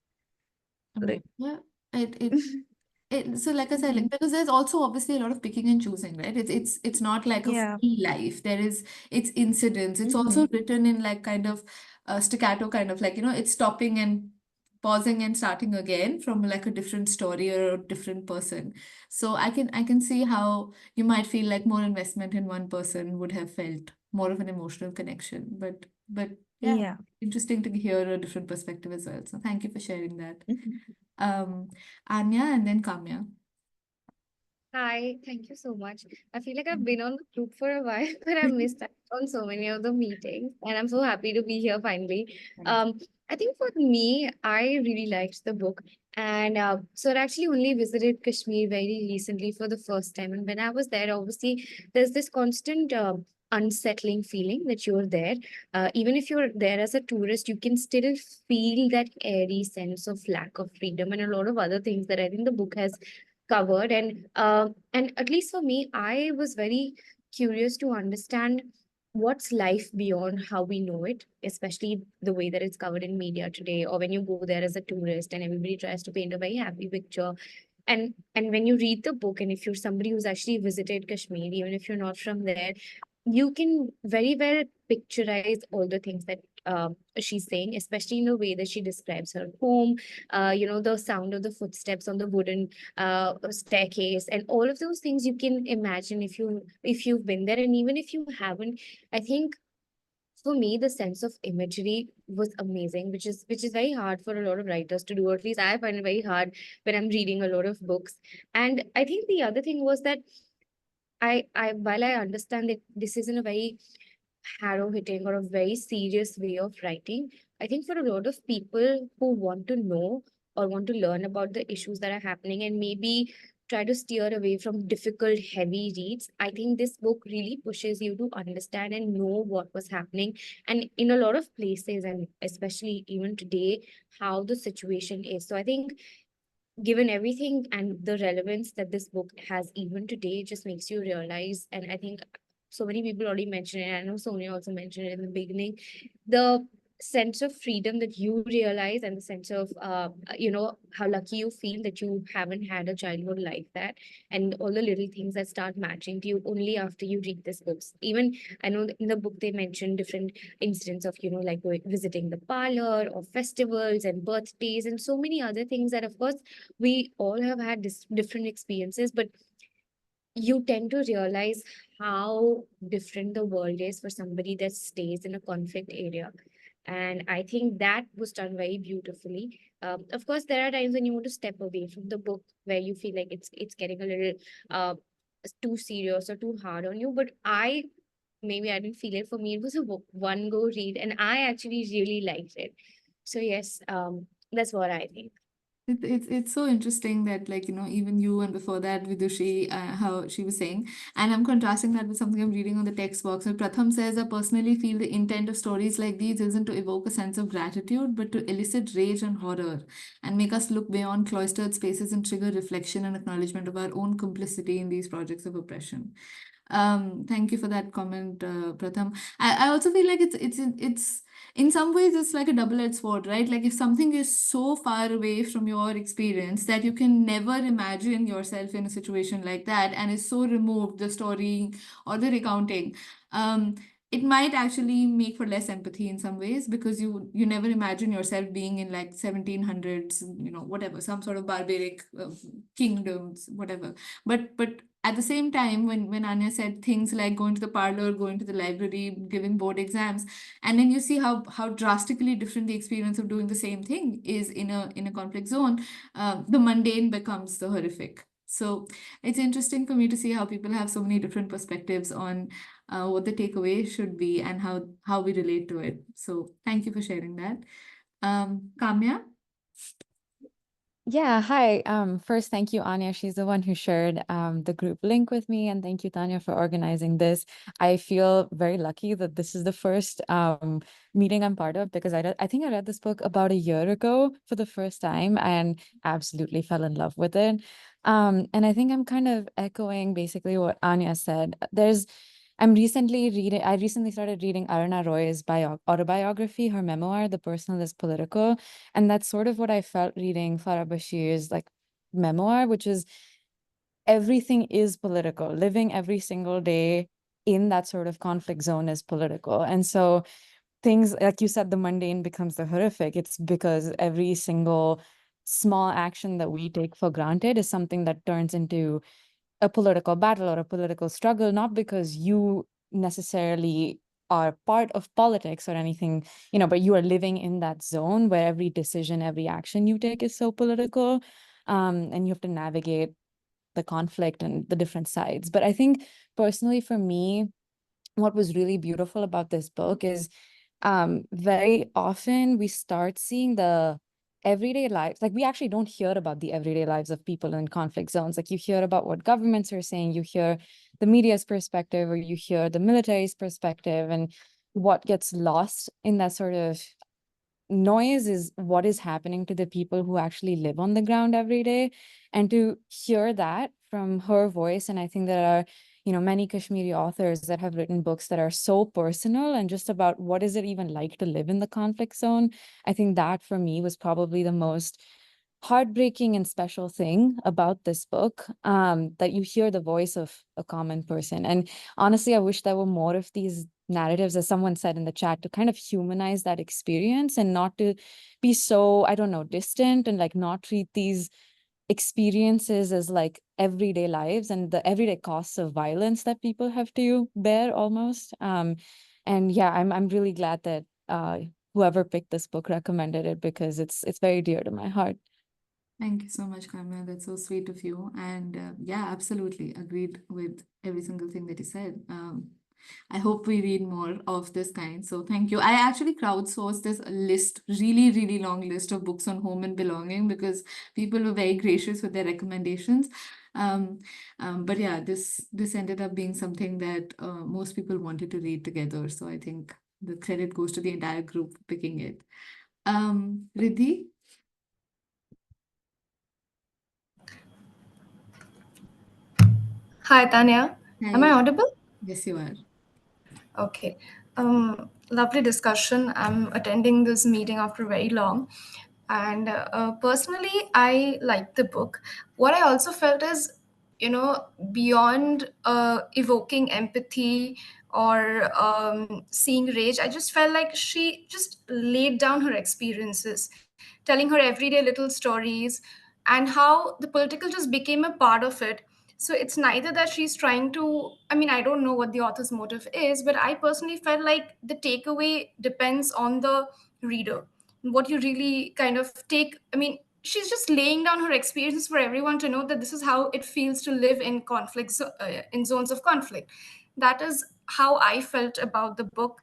Speaker 12: Like,
Speaker 1: Yeah, so like I said, like, because there's also obviously a lot of picking and choosing, right? It's not like a
Speaker 12: yeah.
Speaker 1: free life. It's incidents. It's also written in like kind of staccato, kind of like, it's stopping and pausing and starting again from like a different story or a different person. So I can see how you might feel like more investment in one person would have felt more of an emotional connection. But yeah,
Speaker 12: Yeah.
Speaker 1: interesting to hear a different perspective as well. So thank you for sharing that. Anya and then Kamya.
Speaker 7: Hi, thank you so much. I feel like I've been on the group for a while, but I missed out on so many of the meetings, and I'm so happy to be here finally. I think for me, I really liked the book, and so I actually only visited Kashmir very recently for the first time. And when I was there, obviously, there's this constant unsettling feeling that you're there. Even if you're there as a tourist, you can still feel that airy sense of lack of freedom and a lot of other things that I think the book has covered. And at least for me, I was very curious to understand what's life beyond how we know it, especially the way that it's covered in media today, or when you go there as a tourist and everybody tries to paint a very happy picture. And when you read the book, and if you're somebody who's actually visited Kashmir, even if you're not from there, you can very well picturize all the things that she's saying, especially in the way that she describes her home, the sound of the footsteps on the wooden staircase, and all of those things you can imagine if you've been there. And even if you haven't, I think
Speaker 13: for me, the sense of imagery was amazing, which is very hard for a lot of writers to do, or at least I find it very hard when I'm reading a lot of books. And I think the other thing was that I while I understand that this isn't a very harrow hitting or a very serious way of writing, I think for a lot of people who want to know or want to learn about the issues that are happening and maybe try to steer away from difficult, heavy reads, I think this book really pushes you to understand and know what was happening. And in a lot of places, and especially even today, how the situation is. So I think given everything and the relevance that this book has even today, it just makes you realize, and I think so many people already mentioned it, I know Sonia also mentioned it in the beginning, the sense of freedom that you realize and the sense of how lucky you feel that you haven't had a childhood like that, and all the little things that start matching to you only after you read this books. Even I know in the book they mentioned different incidents of like visiting the parlor or festivals and birthdays and so many other things that of course we all have had different experiences, but you tend to realize how different the world is for somebody that stays in a conflict area. And I think that was done very beautifully. Of course, there are times when you want to step away from the book where you feel like it's getting a little uh, too serious or too hard on you. But maybe I didn't feel it. For me, it was a one go read, and I actually really liked it. So yes, that's what I think.
Speaker 1: It's so interesting that even you and before that Vidushi, how she was saying, and I'm contrasting that with something I'm reading on the text box. And Pratham says, I personally feel the intent of stories like these isn't to evoke a sense of gratitude, but to elicit rage and horror, and make us look beyond cloistered spaces and trigger reflection and acknowledgement of our own complicity in these projects of oppression. Thank you for that comment, Pratham. I also feel like it's in some ways it's like a double-edged sword, right? Like if something is so far away from your experience that you can never imagine yourself in a situation like that, and is so removed, the story or the recounting, um, it might actually make for less empathy in some ways, because you never imagine yourself being in like 1700s, whatever, some sort of barbaric kingdoms, whatever. But at the same time, when Anya said things like going to the parlor, going to the library, giving board exams, and then you see how drastically different the experience of doing the same thing is in a conflict zone, the mundane becomes the horrific. So it's interesting for me to see how people have so many different perspectives on what the takeaway should be and how we relate to it. So thank you for sharing that. Kamya?
Speaker 14: Yeah, hi. First, thank you, Anya. She's the one who shared the group link with me, and thank you, Tanya, for organizing this. I feel very lucky that this is the first meeting I'm part of, because I think I read this book about a year ago for the first time and absolutely fell in love with it. And I think I'm kind of echoing basically what Anya said. I recently started reading Aruna Roy's autobiography, her memoir, The Personal is Political. And that's sort of what I felt reading Farah Bashir's memoir, which is everything is political. Living every single day in that sort of conflict zone is political. And so things, like you said, the mundane becomes the horrific. It's because every single small action that we take for granted is something that turns into a political battle or a political struggle, not because you necessarily are part of politics or anything, but you are living in that zone where every decision, every action you take is so political, and you have to navigate the conflict and the different sides. But I think personally for me, what was really beautiful about this book is very often we start seeing the everyday lives. Like we actually don't hear about the everyday lives of people in conflict zones. Like you hear about what governments are saying, you hear the media's perspective, or you hear the military's perspective, and what gets lost in that sort of noise is what is happening to the people who actually live on the ground every day. And to hear that from her voice, and I think there are many Kashmiri authors that have written books that are so personal and just about what is it even like to live in the conflict zone. I think that for me was probably the most heartbreaking and special thing about this book, that you hear the voice of a common person. And honestly, I wish there were more of these narratives, as someone said in the chat, to kind of humanize that experience and not to be so, I don't know, distant, and not treat these experiences as everyday lives and the everyday costs of violence that people have to bear almost. And yeah, I'm really glad that whoever picked this book recommended it, because it's very dear to my heart.
Speaker 1: Thank you so much, Kamya. That's so sweet of you. And yeah, absolutely agreed with every single thing that you said. I hope we read more of this kind. So thank you. I actually crowdsourced this list, really, really long list of books on home and belonging, because people were very gracious with their recommendations. Um, but yeah, this ended up being something that most people wanted to read together. So I think the credit goes to the entire group for picking it. Riddhi?
Speaker 15: Hi, Tanya. Am I
Speaker 1: Hi.
Speaker 15: audible?
Speaker 1: Yes, you are.
Speaker 15: Okay. Lovely discussion. I'm attending this meeting after very long. And personally, I liked the book. What I also felt is, beyond evoking empathy or seeing rage, I just felt like she just laid down her experiences, telling her everyday little stories, and how the political just became a part of it. So it's neither that she's trying to, I mean, I don't know what the author's motive is, but I personally felt like the takeaway depends on the reader. What you really kind of take, I mean, she's just laying down her experiences for everyone to know that this is how it feels to live in conflicts, in zones of conflict. That is how I felt about the book.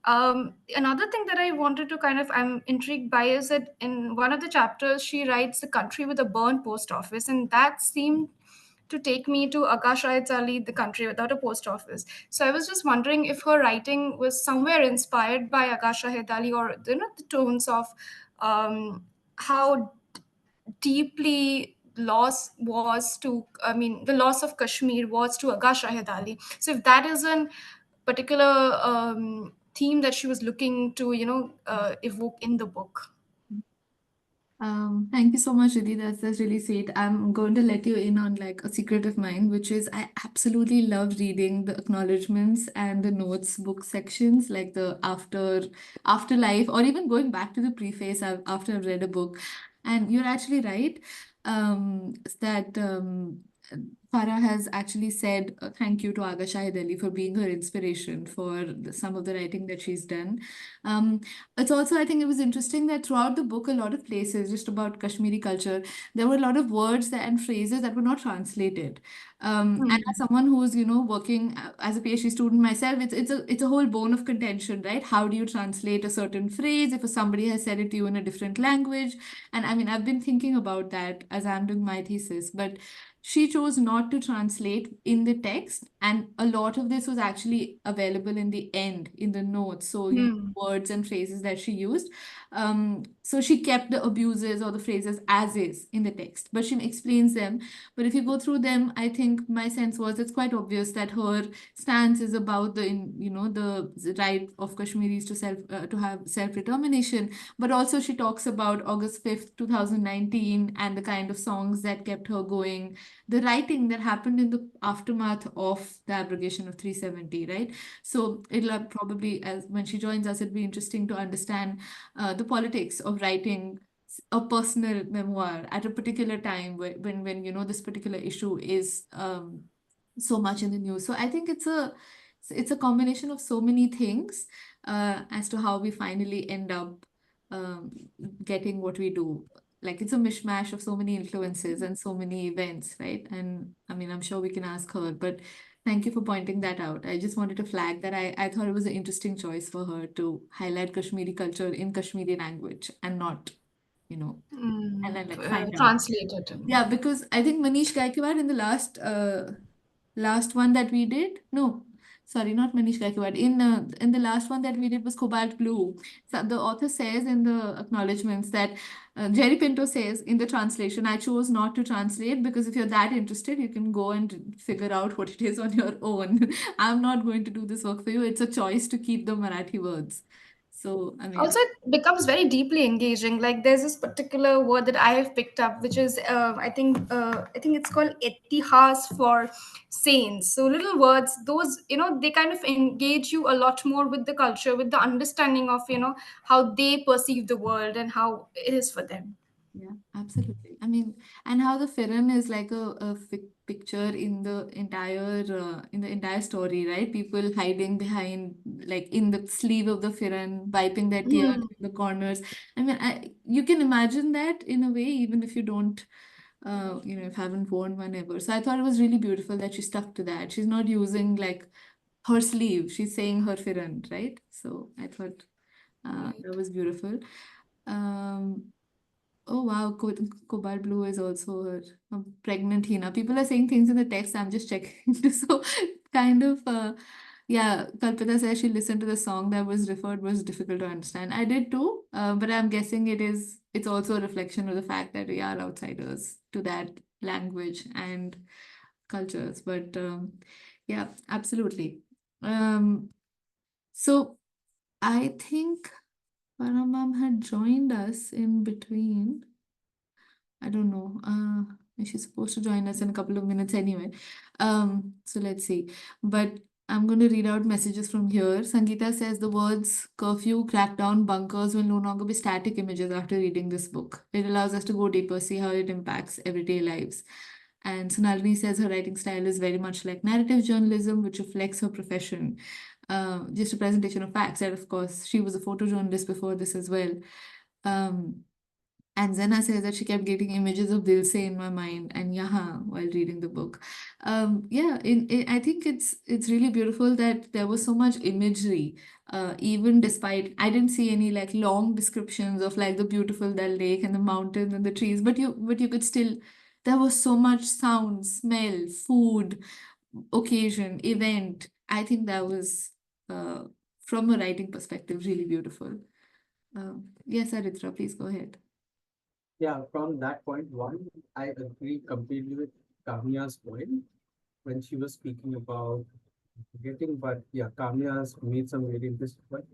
Speaker 15: Another thing that I wanted to kind of, I'm intrigued by, is that in one of the chapters, she writes the country with a burned post office, and that seemed to take me to Akashayat Ali, the country without a post office. So I was just wondering if her writing was somewhere inspired by Akashayat Ali, or the tones of how deeply loss was to, I mean, the loss of Kashmir was to Aga Shahid Ali. So if that is a particular theme that she was looking to, evoke in the book.
Speaker 1: Thank you so much, Riddhi. That's really sweet. I'm going to let you in on like a secret of mine, which is I absolutely love reading the acknowledgements and the notes book sections, like the afterlife, or even going back to the preface after I've read a book. And you're actually right, that Farah has actually said thank you to Aga Shahid Ali for being her inspiration for some of the writing that she's done. Um, it's also, I think it was interesting that throughout the book, a lot of places just about Kashmiri culture, there were a lot of words and phrases that were not translated. And as someone who's, working as a PhD student myself, it's a whole bone of contention, right? How do you translate a certain phrase if somebody has said it to you in a different language? And I mean, I've been thinking about that as I'm doing my thesis, but she chose not to translate in the text, and a lot of this was actually available in the end in the notes. So, words and phrases that she used. So she kept the abuses or the phrases as is in the text, but she explains them. But if you go through them, I think my sense was it's quite obvious that her stance is about the right of Kashmiris to have self-determination. But also she talks about August 5th, 2019, and the kind of songs that kept her going, the writing that happened in the aftermath of the abrogation of 370, right? So it'll probably, as when she joins us, it'll be interesting to understand the politics of writing a personal memoir at a particular time when this particular issue is so much in the news. So I think it's a combination of so many things as to how we finally end up um, getting what we do. Like it's a mishmash of so many influences and so many events, right? And I mean, I'm sure we can ask her, but thank you for pointing that out. I just wanted to flag that I thought it was an interesting choice for her to highlight Kashmiri culture in Kashmiri language and not, and then like find out.
Speaker 15: Translated.
Speaker 1: Yeah, because I think Manish Gaikwad in the last one that we did, no, sorry, not Manish Gaikwad. In the last one that we did was Cobalt Blue. So the author says in the acknowledgements that Jerry Pinto says in the translation, I chose not to translate because if you're that interested, you can go and figure out what it is on your own. I'm not going to do this work for you. It's a choice to keep the Marathi words. So, I mean,
Speaker 15: Also, it becomes very deeply engaging. Like there's this particular word that I have picked up, which is I think it's called etihas for saints. So little words, those they kind of engage you a lot more with the culture, with the understanding of how they perceive the world and how it is for them.
Speaker 1: Yeah, absolutely. I mean, and how the Firan is like a picture in the entire story, right? People hiding behind, like in the sleeve of the Firan, wiping their tears
Speaker 2: Mm.
Speaker 1: in the corners. I mean, you can imagine that in a way, even if you don't, if you haven't worn one ever. So I thought it was really beautiful that she stuck to that. She's not using like her sleeve; she's saying her Firan, right? So I thought that was beautiful. Um, Oh wow, Cobalt Blue is also a pregnant Hina. People are saying things in the text. I'm just checking. So kind of yeah, Kalpita says she listened to the song that was referred was difficult to understand. I did too, but I'm guessing it's also a reflection of the fact that we are outsiders to that language and cultures. But yeah, absolutely. Um, so I think Paramam had joined us in between. I don't know. She's supposed to join us in a couple of minutes anyway. So let's see. But I'm going to read out messages from here. Sangeeta says the words curfew, crackdown, bunkers will no longer be static images after reading this book. It allows us to go deeper, see how it impacts everyday lives. And Sonalini says her writing style is very much like narrative journalism, which reflects her profession. Just a presentation of facts. And of course, she was a photojournalist before this as well. Um, and Zena says that she kept getting images of Dilse in my mind and Yaha while reading the book. Yeah, I think it's really beautiful that there was so much imagery, even despite I didn't see any like long descriptions of like the beautiful Dal Lake and the mountains and the trees, but you could still there was so much sound, smell, food, occasion, event. I think that was uh, from a writing perspective really beautiful. Yes, Aritra, please go ahead.
Speaker 11: Yeah, from that point one, I agree completely with Kamya's point when she was speaking about getting, but yeah, Kamya's made some really interesting point.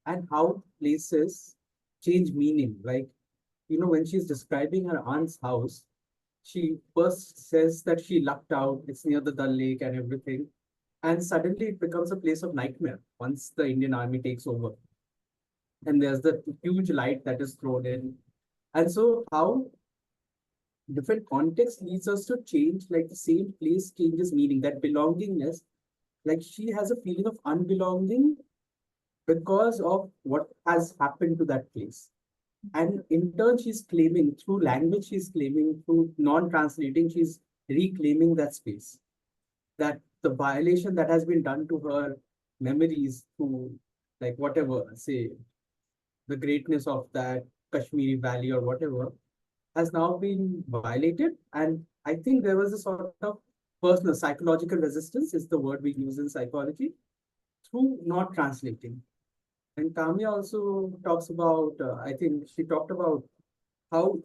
Speaker 11: And how places change meaning. Like, when she's describing her aunt's house, she first says that she lucked out, it's near the Dal Lake and everything. And suddenly it becomes a place of nightmare once the Indian army takes over. And there's the huge light that is thrown in. And so, how different context leads us to change, like the same place changes meaning, that belongingness. Like she has a feeling of unbelonging because of what has happened to that place. And in turn, she's claiming through language, she's claiming through non translating, she's reclaiming that space. That the violation that has been done to her memories through, like, whatever, say, the greatness of that Kashmiri valley or whatever, has now been violated. And I think there was a sort of personal psychological resistance, is the word we use in psychology, through not translating. And Kamya also talks about, I think she talked about how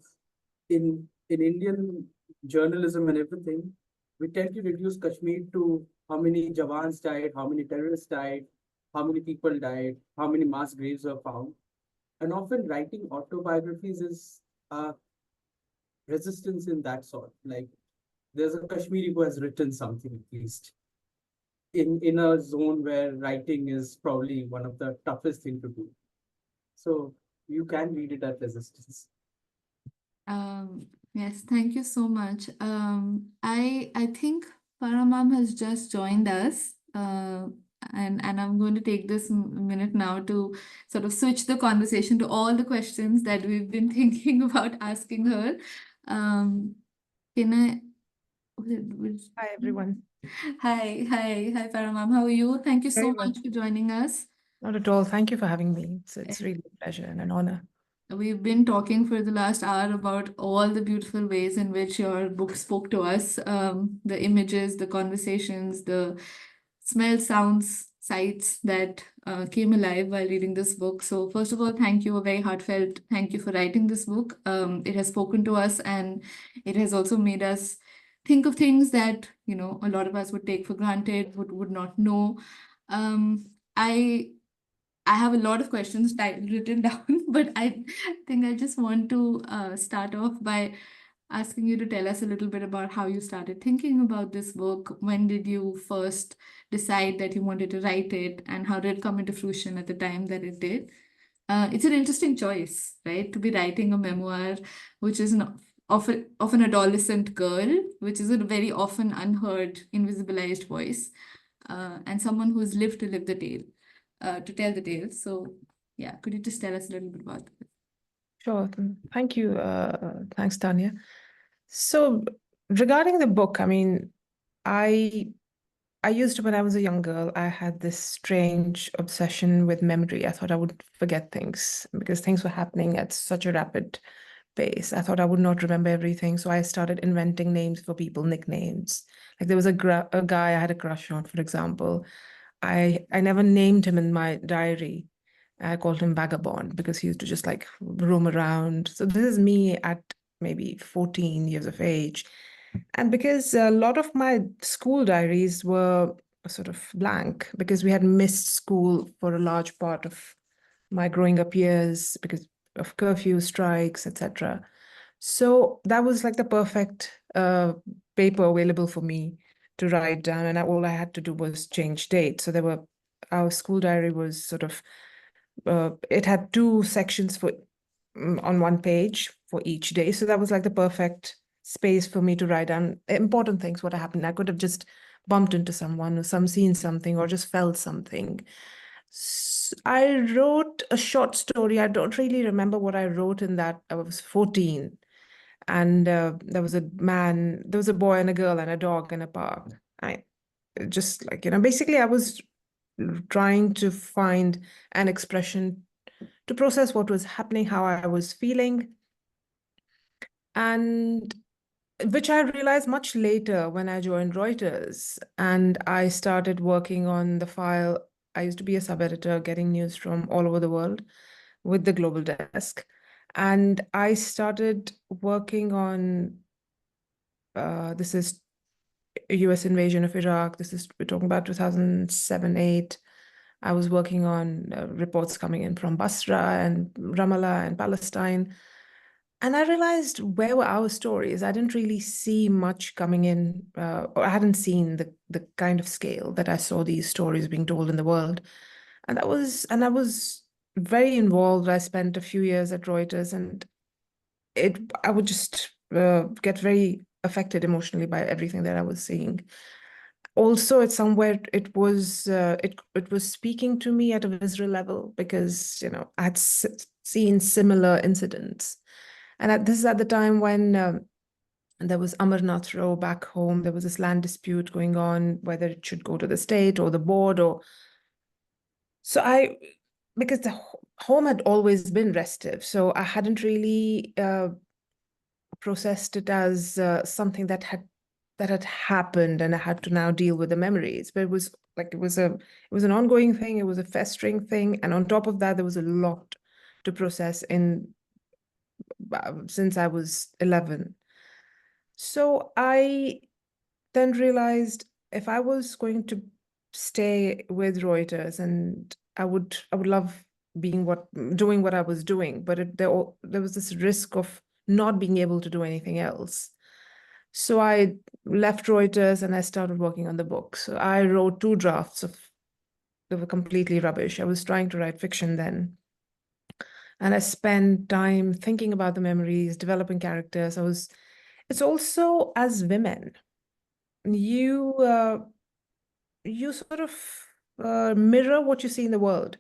Speaker 11: in Indian journalism and everything, we tend to reduce Kashmir to how many Jawans died, how many terrorists died, how many people died, how many mass graves were found. And often writing autobiographies is resistance in that sort. Like there's a Kashmiri who has written something at least in a zone where writing is probably one of the toughest thing to do. So you can read it as resistance.
Speaker 1: Yes, thank you so much. I think Paramam has just joined us, and I'm going to take this minute now to sort of switch the conversation to all the questions that we've been thinking about asking her. Can I?
Speaker 16: Hi, everyone.
Speaker 1: Hi, Paramam. How are you? Thank you so
Speaker 16: Very well.
Speaker 1: much for joining us.
Speaker 16: Not at all. Thank you for having me. It's really a pleasure and an honor.
Speaker 1: We've been talking for the last hour about all the beautiful ways in which your book spoke to us, the images, the conversations, the smells, sounds, sights that came alive while reading this book. So, first of all, thank you, a very heartfelt thank you for writing this book. It has spoken to us and it has also made us think of things that, a lot of us would take for granted, would not know. I I have a lot of questions written down, but I think I just want to start off by asking you to tell us a little bit about how you started thinking about this book. When did you first decide that you wanted to write it, and how did it come into fruition at the time that it did? it's an interesting choice, right? To be writing a memoir, which is of an adolescent girl, which is a very often unheard, invisibilized voice, and someone who's lived to live the tale, to tell the tale. So, yeah, could you just tell us a little bit about that?
Speaker 16: Sure. Thank you. Thanks, Tanya. So regarding the book, I mean, I used to, when I was a young girl, I had this strange obsession with memory. I thought I would forget things because things were happening at such a rapid pace. I thought I would not remember everything. So I started inventing names for people, nicknames. Like there was a guy I had a crush on, for example. I never named him in my diary. I called him Vagabond because he used to just like roam around. So this is me at maybe 14 years of age. And because a lot of my school diaries were sort of blank because we had missed school for a large part of my growing up years because of curfew strikes, etc. So that was like the perfect paper available for me to write down, and all I had to do was change date. So our school diary was sort of it had 2 sections for on one page for each day. So that was like the perfect space for me to write down important things, what happened. I could have just bumped into someone or seen something or just felt something. I wrote a short story. I don't really remember what I wrote in that. I was 14. And there was a boy and a girl and a dog in a park. I just like, basically I was trying to find an expression to process what was happening, how I was feeling, and which I realized much later when I joined Reuters and I started working on the file. I used to be a sub-editor getting news from all over the world with the global desk. And I started working on this is US invasion of Iraq. We're talking about 2007, 8. I was working on reports coming in from Basra and Ramallah and Palestine. And I realized where were our stories? I didn't really see much coming in, or I hadn't seen the kind of scale that I saw these stories being told in the world. And I was very involved. I spent a few years at Reuters, and I would just get very affected emotionally by everything that I was seeing. Also, it's somewhere it was speaking to me at a visceral level because I had seen similar incidents, and this is at the time when there was Amarnath Row back home. There was this land dispute going on whether it should go to the state or the board, or so because the home had always been restive, so I hadn't really processed it as something that had happened and I had to now deal with the memories. But it was an ongoing thing, it was a festering thing, and on top of that there was a lot to process since I was 11. So I then realized if I was going to stay with Reuters, and I would love doing what I was doing, but there was this risk of not being able to do anything else. So I left Reuters and I started working on the book. So I wrote 2 drafts they were completely rubbish. I was trying to write fiction then. And I spent time thinking about the memories, developing characters. It's also as women, you sort of mirror what you see in the world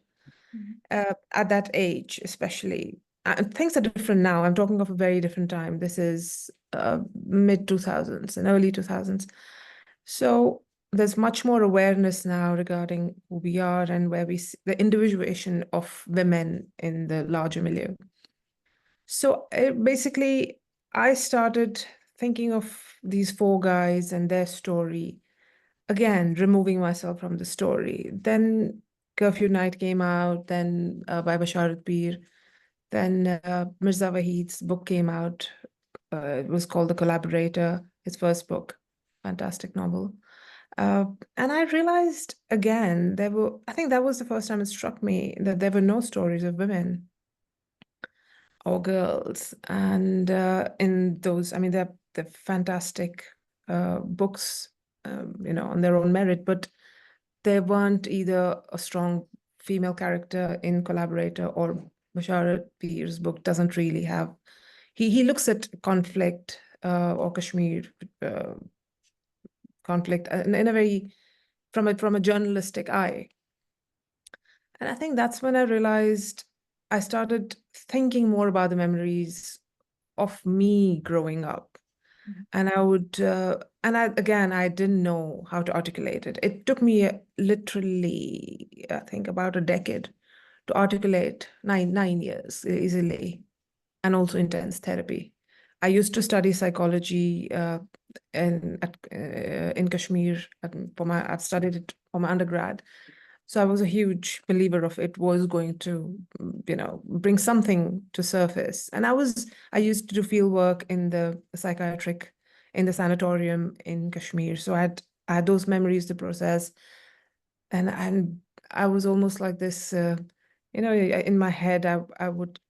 Speaker 16: at that age, especially. And things are different now. I'm talking of a very different time. This is mid 2000s and early 2000s. So there's much more awareness now regarding who we are and where we see the individuation of women in the larger milieu. So basically, I started thinking of these 4 guys and their story, again, removing myself from the story. Then Curfew Night came out, then by Basharat Peer, then Mirza Wahid's book came out. It was called The Collaborator, his first book, fantastic novel. And I realized again, I think that was the first time it struck me that there were no stories of women or girls. And in those, I mean, they're fantastic books, on their own merit, but there weren't either a strong female character in Collaborator or Bashir's book doesn't really have. He looks at conflict or Kashmir conflict in a very from a journalistic eye. And I think that's when I realized I started thinking more about the memories of me growing up. And I would, I didn't know how to articulate it. It took me literally, I think, about a decade to articulate 9 years easily, and also intense therapy. I used to study psychology in Kashmir. I've studied it for my undergrad. So I was a huge believer of it was going to, bring something to surface. And I used to do field work in the sanatorium in Kashmir. So I had those memories to process. And I was almost like this, in my head, I would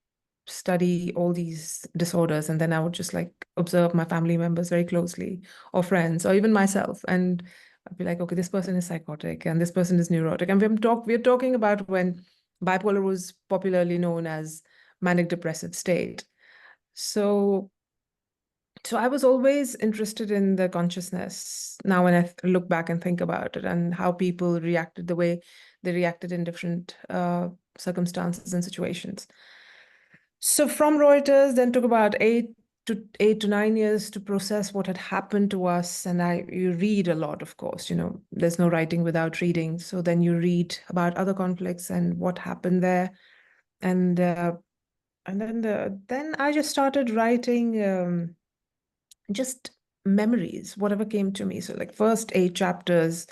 Speaker 16: study all these disorders, and then I would just like observe my family members very closely, or friends, or even myself. And I'd be like, okay, this person is psychotic and this person is neurotic. And we're talking about when bipolar was popularly known as manic depressive state. So I was always interested in the consciousness now when I look back and think about it, and how people reacted the way they reacted in different circumstances and situations. So from Reuters, then took about 8 to 9 years to process what had happened to us. And you read a lot, of course, there's no writing without reading. So then you read about other conflicts and what happened there. And then I just started writing just memories, whatever came to me. So like first 8 chapters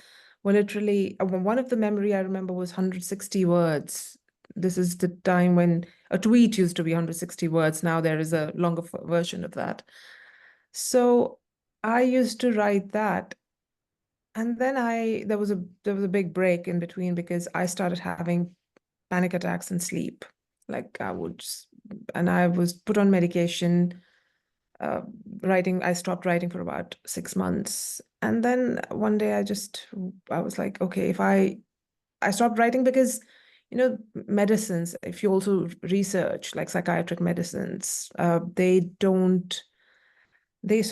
Speaker 16: were literally, one of the memory I remember was 160 words. This is the time when a tweet used to be 160 words. Now there is a longer version of that. So I used to write that. And then there was a big break in between because I started having panic attacks and sleep. Like I was put on medication. I stopped writing for about 6 months. And then one day I was like, okay, if I stopped writing because, medicines, if you also research like psychiatric medicines, they don't, they're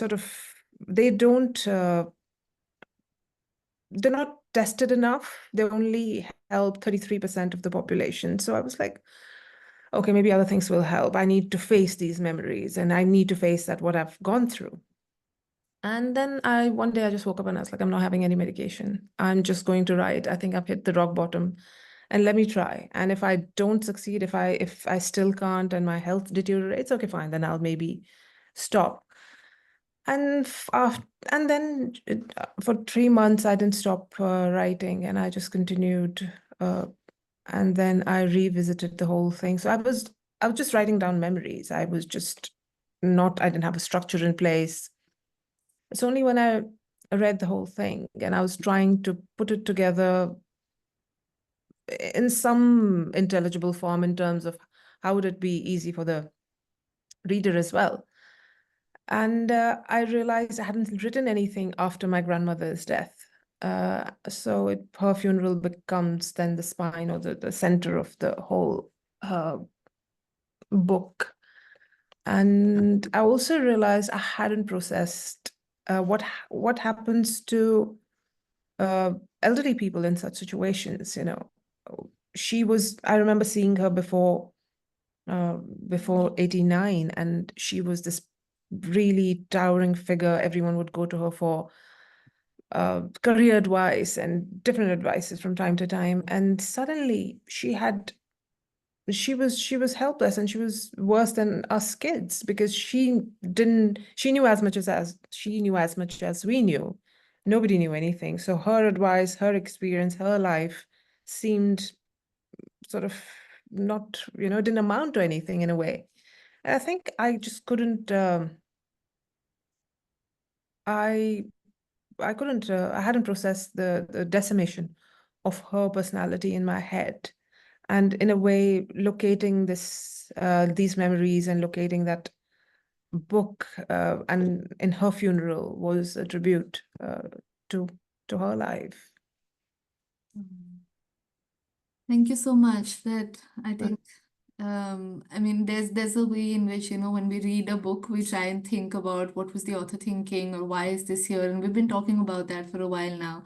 Speaker 16: not tested enough. They only help 33% of the population. So I was like, okay, maybe other things will help. I need to face these memories, and I need to face that what I've gone through. And then one day I just woke up and I was like, I'm not having any medication. I'm just going to write. I think I've hit the rock bottom, and let me try. And if I don't succeed, if I still can't and my health deteriorates, okay, fine, then I'll maybe stop. And then for 3 months, I didn't stop writing, and I just continued. And then I revisited the whole thing. So I was just writing down memories. I didn't have a structure in place. It's only when I read the whole thing and I was trying to put it together in some intelligible form in terms of how would it be easy for the reader as well. And I realized I hadn't written anything after my grandmother's death. So her funeral becomes then the spine or the center of the whole book. And I also realized I hadn't processed what happens to elderly people in such situations. I remember seeing her before 89, and she was this really towering figure. Everyone would go to her for career advice and different advices from time to time. And suddenly she was helpless, and she was worse than us kids because she knew as much as we knew. Nobody knew anything. So her advice, her experience, her life seemed sort of not, didn't amount to anything in a way. And I think I just couldn't, I hadn't processed the decimation of her personality in my head. And in a way, locating these memories and locating that book and in her funeral was a tribute to her life.
Speaker 1: Thank you so much. That I think I mean, there's a way in which, when we read a book, we try and think about what was the author thinking or why is this here, and we've been talking about that for a while now.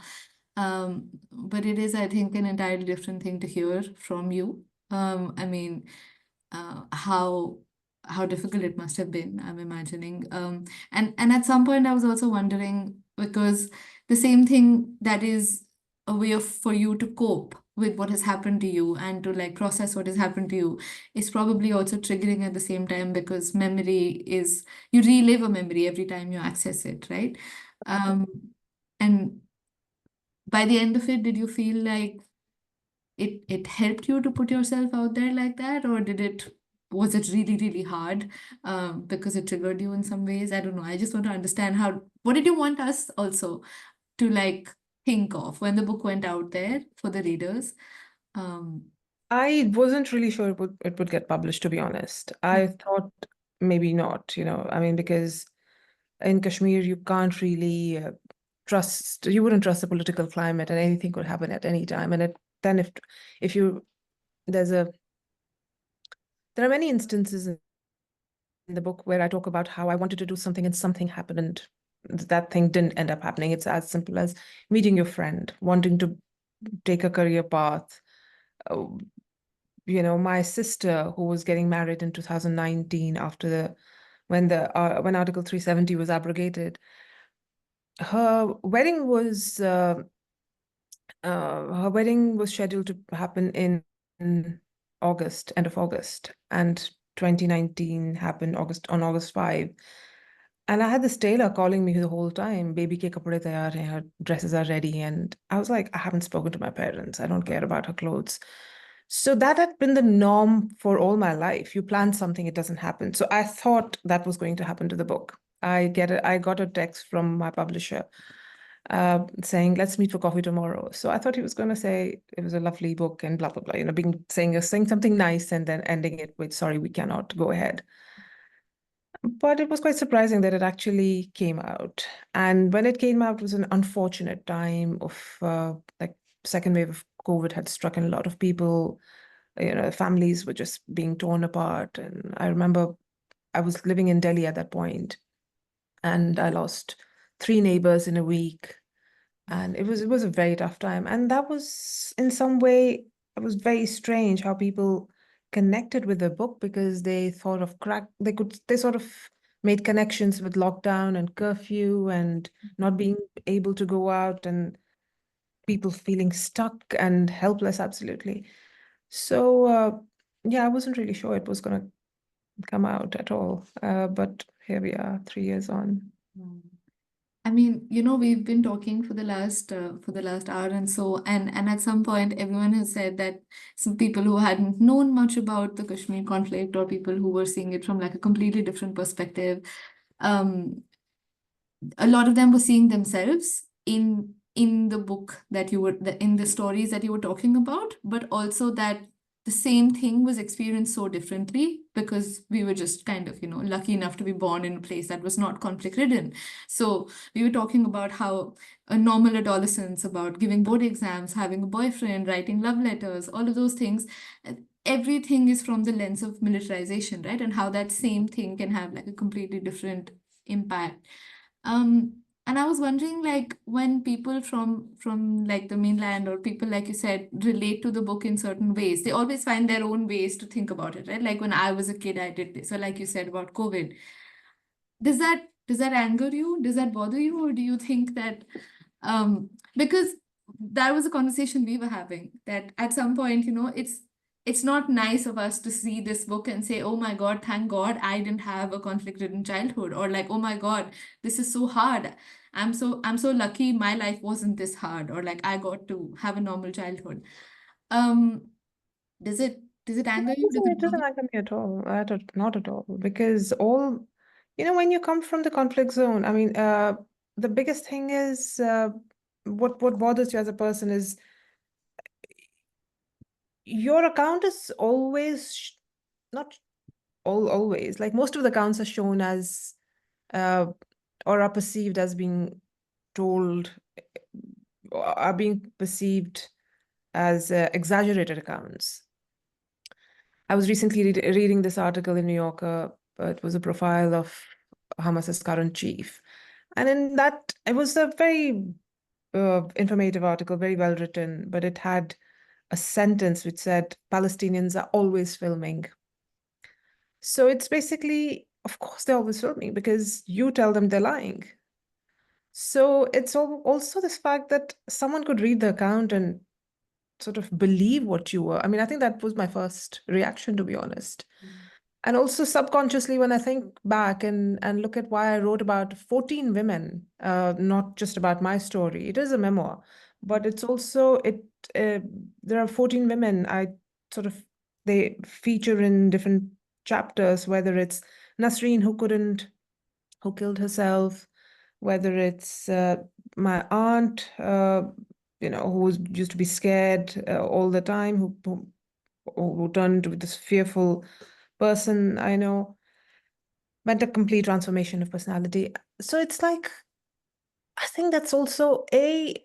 Speaker 1: But it is, I think, an entirely different thing to hear from you. I mean, how difficult it must have been, I'm imagining. And at some point I was also wondering, because the same thing that is a way for you to cope with what has happened to you and to like process what has happened to you is probably also triggering at the same time, because memory is, you relive a memory every time you access it, right? Um, and by the end of it, did you feel like it helped you to put yourself out there like that, or was it really, really hard because it triggered you in some ways? I don't know. I just want to understand what did you want us also to like think of when the book went out there for the readers?
Speaker 16: I wasn't really sure it would get published, to be honest. I thought maybe not, I mean, because in Kashmir, you can't really you wouldn't trust the political climate, and anything could happen at any time. And then if you, there are many instances in the book where I talk about how I wanted to do something and something happened and that thing didn't end up happening. It's as simple as meeting your friend, wanting to take a career path. My sister, who was getting married in 2019 after when Article 370 was abrogated, her wedding was scheduled to happen in August, end of August, and 2019 happened on August 5. And I had this tailor calling me the whole time, baby ke kapde taiyar hain, her dresses are ready. And I was like, I haven't spoken to my parents. I don't care about her clothes. So that had been the norm for all my life. You plan something, it doesn't happen. So I thought that was going to happen to the book. I got a text from my publisher saying, let's meet for coffee tomorrow. So I thought he was going to say it was a lovely book and blah, blah, blah, saying something nice and then ending it with, sorry, we cannot go ahead. But it was quite surprising that it actually came out. And when it came out, it was an unfortunate time of like second wave of COVID had struck in a lot of people. Families were just being torn apart. And I remember I was living in Delhi at that point, and I lost 3 neighbors in a week. And it was a very tough time. And that was, in some way, it was very strange how people connected with the book, because they thought of they sort of made connections with lockdown and curfew and not being able to go out and people feeling stuck and helpless, absolutely. So yeah, I wasn't really sure it was going to come out at all. But here we are, 3 years on.
Speaker 1: I mean, we've been talking for the last hour and so, and at some point, everyone has said that some people who hadn't known much about the Kashmir conflict, or people who were seeing it from like a completely different perspective, a lot of them were seeing themselves in the book that in the stories that you were talking about, but also that the same thing was experienced so differently because we were just kind of, lucky enough to be born in a place that was not conflict ridden. So we were talking about how a normal adolescence, about giving board exams, having a boyfriend, writing love letters, all of those things. Everything is from the lens of militarization, right? And how that same thing can have like a completely different impact. And I was wondering, like, when people from like the mainland, or people like you said, relate to the book in certain ways, they always find their own ways to think about it, right? Like when I was a kid, I did this, or like you said about COVID. Does that anger you? Does that bother you, or do you think that because that was a conversation we were having, that at some point, it's not nice of us to see this book and say, oh my God, thank God I didn't have a conflict-ridden childhood, or like, oh my God, this is so hard. I'm so lucky my life wasn't this hard, or like I got to have a normal childhood. Um, does it anger you? Does
Speaker 16: It
Speaker 1: it
Speaker 16: doesn't
Speaker 1: bother
Speaker 16: anger me at all. Not at all. Because when you come from the conflict zone, I mean, the biggest thing is what bothers you as a person is your account is always not always, like most of the accounts are shown as or are perceived as being told, or are being perceived as exaggerated accounts. I was recently reading this article in New Yorker. It was a profile of Hamas's current chief. And in that, it was a very informative article, very well written, but it had a sentence which said, Palestinians are always filming. So it's basically, of course, they're always filming because you tell them they're lying. So it's also this fact that someone could read the account and sort of believe what you were. I mean, I think that was my first reaction, to be honest. And also subconsciously, when I think back and look at why I wrote about 14 women, not just about my story, it is a memoir, but it's also, there are 14 women they feature in different chapters, whether it's Nasreen who killed herself, whether it's my aunt, who used to be scared all the time, who turned into this fearful person I know, went a complete transformation of personality. So it's like, I think that's also I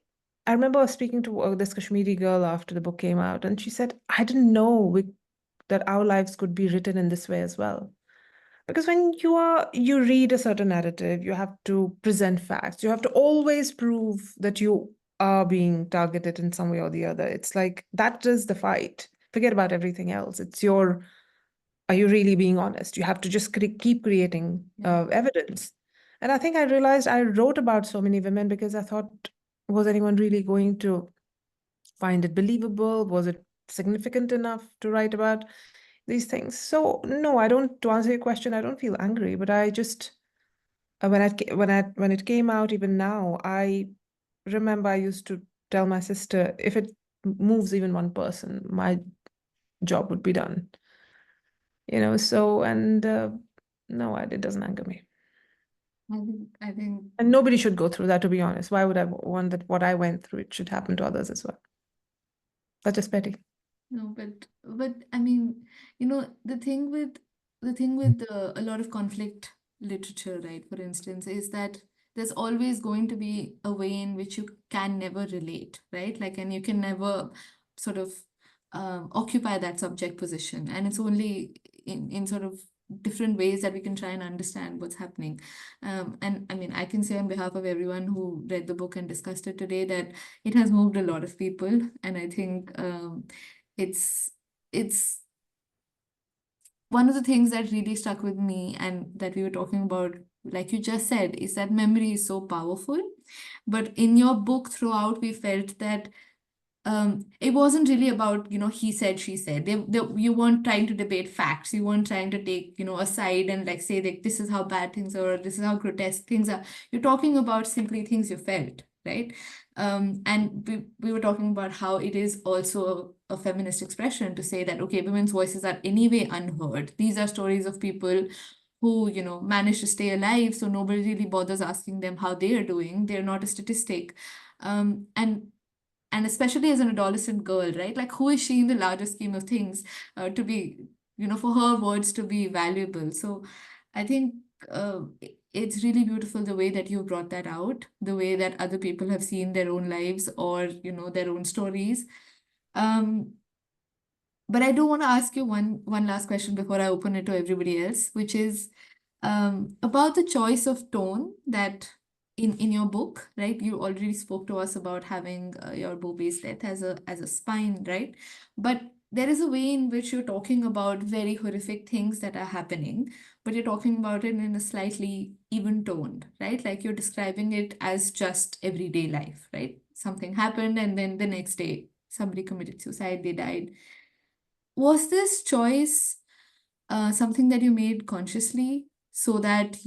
Speaker 16: remember speaking to this Kashmiri girl after the book came out, and she said, I didn't know that our lives could be written in this way as well. Because when you read a certain narrative, you have to present facts. You have to always prove that you are being targeted in some way or the other. It's like, that is the fight. Forget about everything else. Are you really being honest? You have to just keep creating evidence. And I think I realized I wrote about so many women because I thought, was anyone really going to find it believable? Was it significant enough to write about these things? So no, to answer your question, I don't feel angry, but I just, when it came out, even now, I remember I used to tell my sister, if it moves even one person, my job would be done. So, and no, it doesn't anger me.
Speaker 1: I think,
Speaker 16: And nobody should go through that, to be honest. Why would I want that what I went through, it should happen to others as well? That's just petty.
Speaker 1: no, but I mean, the thing with a lot of conflict literature, right, for instance, is that there's always going to be a way in which you can never relate, right? Like, and you can never sort of occupy that subject position, and it's only in sort of different ways that we can try and understand what's happening. And I mean, I can say on behalf of everyone who read the book and discussed it today that it has moved a lot of people, and I think it's one of the things that really stuck with me and that we were talking about, like you just said, is that memory is so powerful. But in your book throughout, we felt that it wasn't really about, he said, she said. You weren't trying to debate facts. You weren't trying to take, a side and like say that this is how bad things are, or this is how grotesque things are. You're talking about simply things you felt, right? And we were talking about how it is also a feminist expression to say that, okay, women's voices are anyway unheard. These are stories of people who, manage to stay alive, so nobody really bothers asking them how they are doing. They're not a statistic. And especially as an adolescent girl, right? Like, who is she in the larger scheme of things to be, for her words to be valuable? So I think it's really beautiful the way that you brought that out, the way that other people have seen their own lives or, their own stories. But I do want to ask you one last question before I open it to everybody else, which is about the choice of tone that in your book, right? You already spoke to us about having your Bobby's death as a spine, right? But there is a way in which you're talking about very horrific things that are happening, but you're talking about it in a slightly even toned, right? Like you're describing it as just everyday life, right? Something happened, and then the next day somebody committed suicide, they died. Was this choice something that you made consciously so that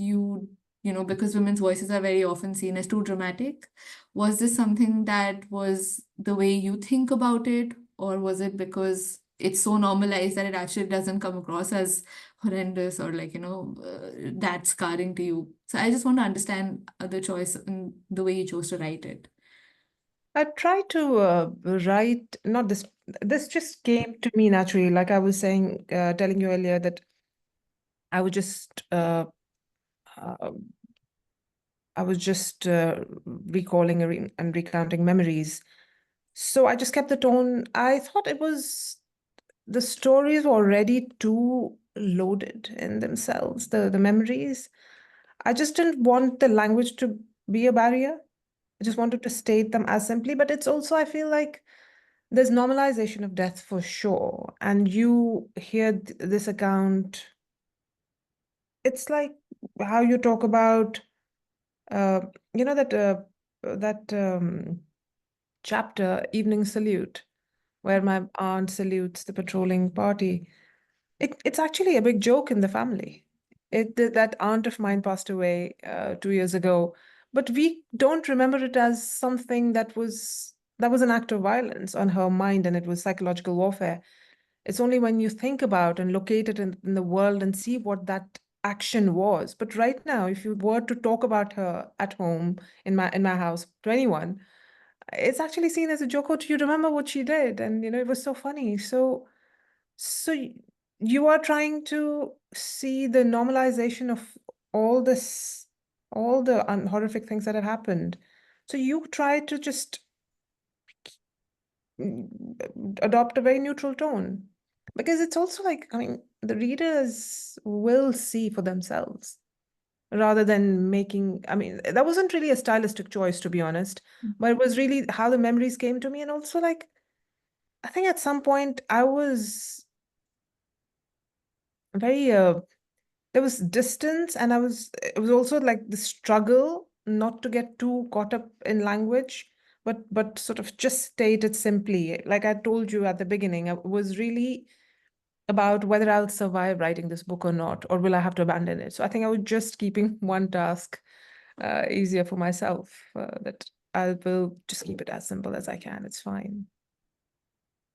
Speaker 1: because women's voices are very often seen as too dramatic? Was this something that was the way you think about it, or was it because it's so normalized that it actually doesn't come across as horrendous or like, that scarring to you? So I just want to understand the choice and the way you chose to write it.
Speaker 16: I tried to write, not this just came to me naturally. Like I was saying, telling you earlier that I was just recalling and recounting memories. So I just kept the tone. I thought it was the stories were already too loaded in themselves, the memories. I just didn't want the language to be a barrier. I just wanted to state them as simply, but it's also, I feel like there's normalization of death for sure. And you hear this account, it's like how you talk about, you know, that chapter, Evening Salute, where my aunt salutes the patrolling party. It's actually a big joke in the family. That aunt of mine passed away 2 years ago, but we don't remember it as something that was an act of violence on her mind, and it was psychological warfare. It's only when you think about and locate it in the world and see what that action was. But right now, if you were to talk about her at home in my house to anyone, it's actually seen as a joke. Oh, do you remember what she did? And it was so funny. So you are trying to see the normalization of all this, all the horrific things that have happened. So you try to just adopt a very neutral tone, because it's also like, I mean, the readers will see for themselves rather than making, I mean, that wasn't really a stylistic choice, to be honest, but it was really how the memories came to me. And also, like, I think at some point I was very there was distance, and it was also like the struggle not to get too caught up in language, but sort of just state it simply. Like I told you at the beginning, it was really about whether I'll survive writing this book or not, or will I have to abandon it. So I think I was just keeping one task easier for myself, that I will just keep it as simple as I can. It's fine.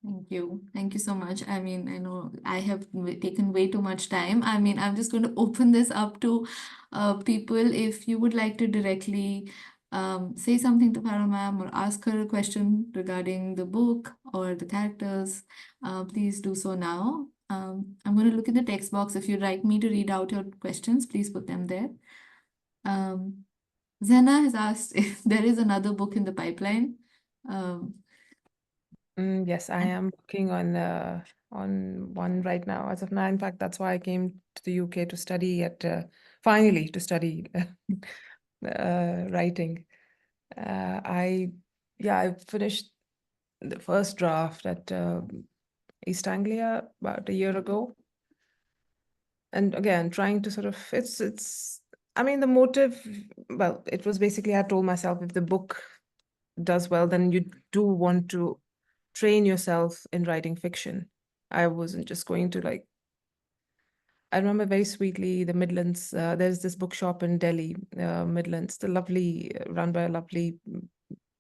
Speaker 1: Thank you. Thank you so much. I mean, I know I have taken way too much time. I mean, I'm just going to open this up to people. If you would like to directly say something to Farah ma'am or ask her a question regarding the book or the characters, please do so now. I'm going to look in the text box. If you'd like me to read out your questions, please put them there. Zena has asked if there is another book in the pipeline.
Speaker 16: Yes, I am working on one right now as of now. In fact, that's why I came to the UK to study finally to study writing. I finished the first draft at East Anglia about a year ago. And again, trying to sort of, I mean, the motive, well, it was basically, I told myself, if the book does well, then you do want to train yourself in writing fiction. I wasn't just going to I remember very sweetly the Midlands, there's this bookshop in Delhi, Midlands, run by a lovely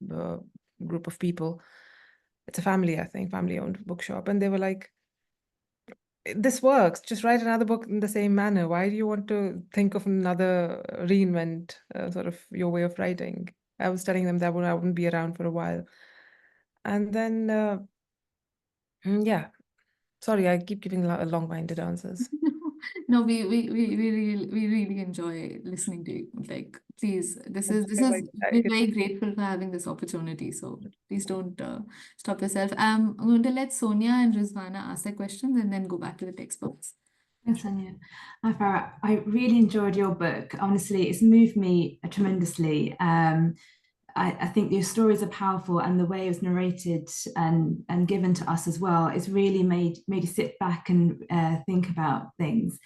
Speaker 16: group of people. It's a family, I think, family-owned bookshop. And they were like, this works, just write another book in the same manner. Why do you want to think of another reinvent sort of your way of writing? I was telling them that I wouldn't be around for a while. And then, yeah, sorry, I keep giving long-winded answers.
Speaker 1: No, we really enjoy listening to you. Like, please, we're very grateful for having this opportunity. So please don't stop yourself. I'm going to let Sonia and Rizwana ask their questions and then go back to the textbooks.
Speaker 3: Thanks, Tanya. Hi, Farah. I really enjoyed your book. Honestly, it's moved me tremendously. I think your stories are powerful, and the way it was narrated and given to us as well, it's really made you sit back and think about things.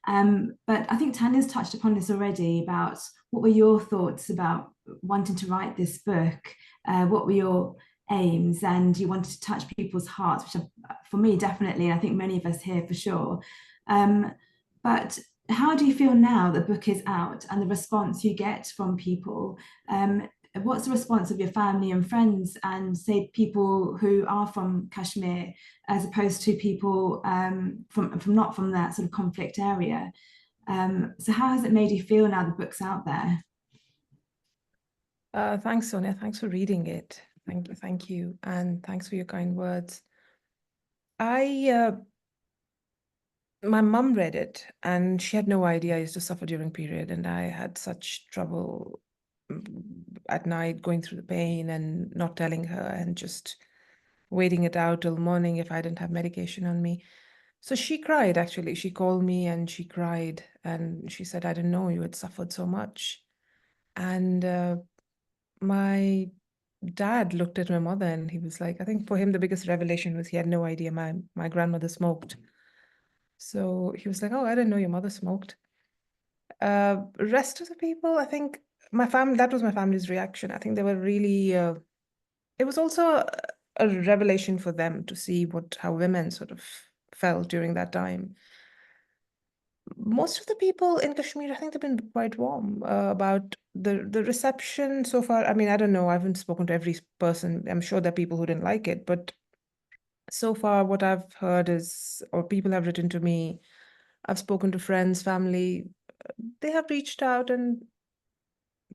Speaker 3: But I think Tanya's touched upon this already about what were your thoughts about wanting to write this book? What were your aims? And you wanted to touch people's hearts, which are, for me, definitely, and I think many of us here for sure. But how do you feel now the book is out and the response you get from people? What's the response of your family and friends, and say people who are from Kashmir, as opposed to people from not from that sort of conflict area? So how has it made you feel now the book's out there?
Speaker 16: Thanks, Sonia. Thanks for reading it. Thank you, and thanks for your kind words. My mum read it, and she had no idea I used to suffer during period, and I had such trouble at night going through the pain and not telling her, and just waiting it out till morning if I didn't have medication on me. So she cried, actually. She called me and she cried and she said, I didn't know you had suffered so much. And my dad looked at my mother and he was like, I think for him, the biggest revelation was he had no idea my grandmother smoked. So he was like, oh, I didn't know your mother smoked. Rest of the people, I think my family, that was my family's reaction. I think they were really, it was also a revelation for them to see how women sort of felt during that time. Most of the people in Kashmir, I think they've been quite warm about the reception so far. I mean, I don't know. I haven't spoken to every person. I'm sure there are people who didn't like it, but so far what I've heard is, or people have written to me, I've spoken to friends, family, they have reached out and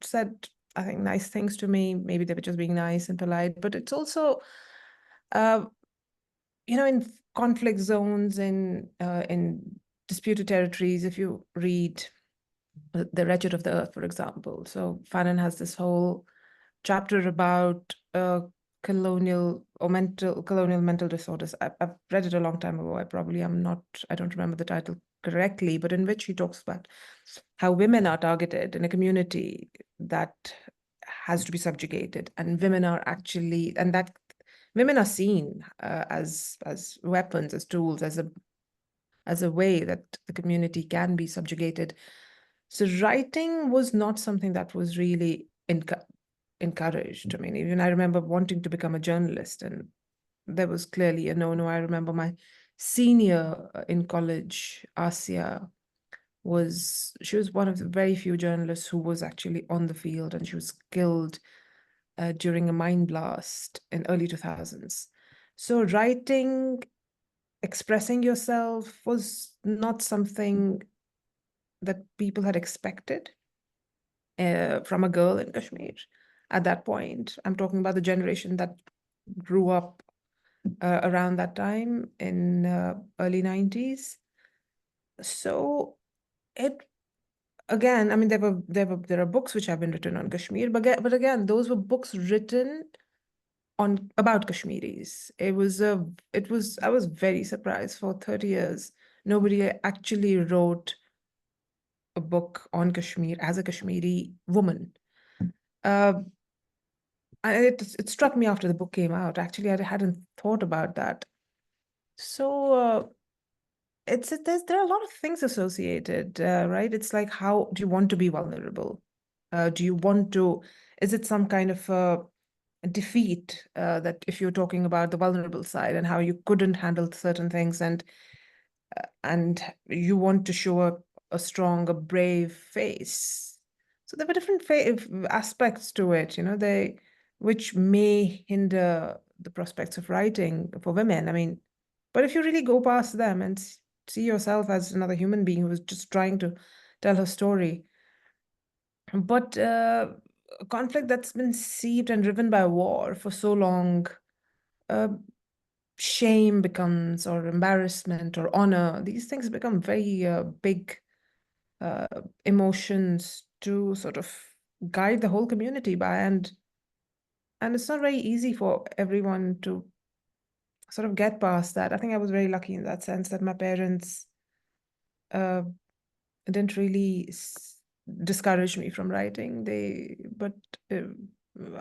Speaker 16: said, I think, nice things to me. Maybe they were just being nice and polite, but it's also, in conflict zones, in disputed territories, if you read The Wretched of the Earth, for example. So Fanon has this whole chapter about colonial mental disorders. I've read it a long time ago. I don't remember the title correctly, but in which he talks about how women are targeted in a community that has to be subjugated, and women are actually, and that women are seen as weapons, as tools, as a way that the community can be subjugated. So writing was not something that was really encouraged. I mean, even I remember wanting to become a journalist, and there was clearly a no-no. I remember my senior in college, Asia, she was one of the very few journalists who was actually on the field, and she was killed during a mine blast in early 2000s. So writing, expressing yourself was not something that people had expected from a girl in Kashmir at that point. I'm talking about the generation that grew up around that time in early 90s. So again, I mean, there are books which have been written on Kashmir, but again, those were books written about Kashmiris. I was very surprised. For 30 years, nobody actually wrote a book on Kashmir as a Kashmiri woman. It struck me after the book came out. Actually, I hadn't thought about that. So there are a lot of things associated, right? It's like, how do you want to be vulnerable? Is it some kind of defeat that if you're talking about the vulnerable side and how you couldn't handle certain things, and you want to show a strong, a brave face? So there were different aspects to it, which may hinder the prospects of writing for women. I mean, but if you really go past them and see yourself as another human being who is just trying to tell her story, but a conflict that's been seeped and driven by war for so long, shame becomes, or embarrassment or honor, these things become very big emotions to sort of guide the whole community by, and it's not very easy for everyone to sort of get past that. I think I was very lucky in that sense that my parents didn't really discourage me from writing. But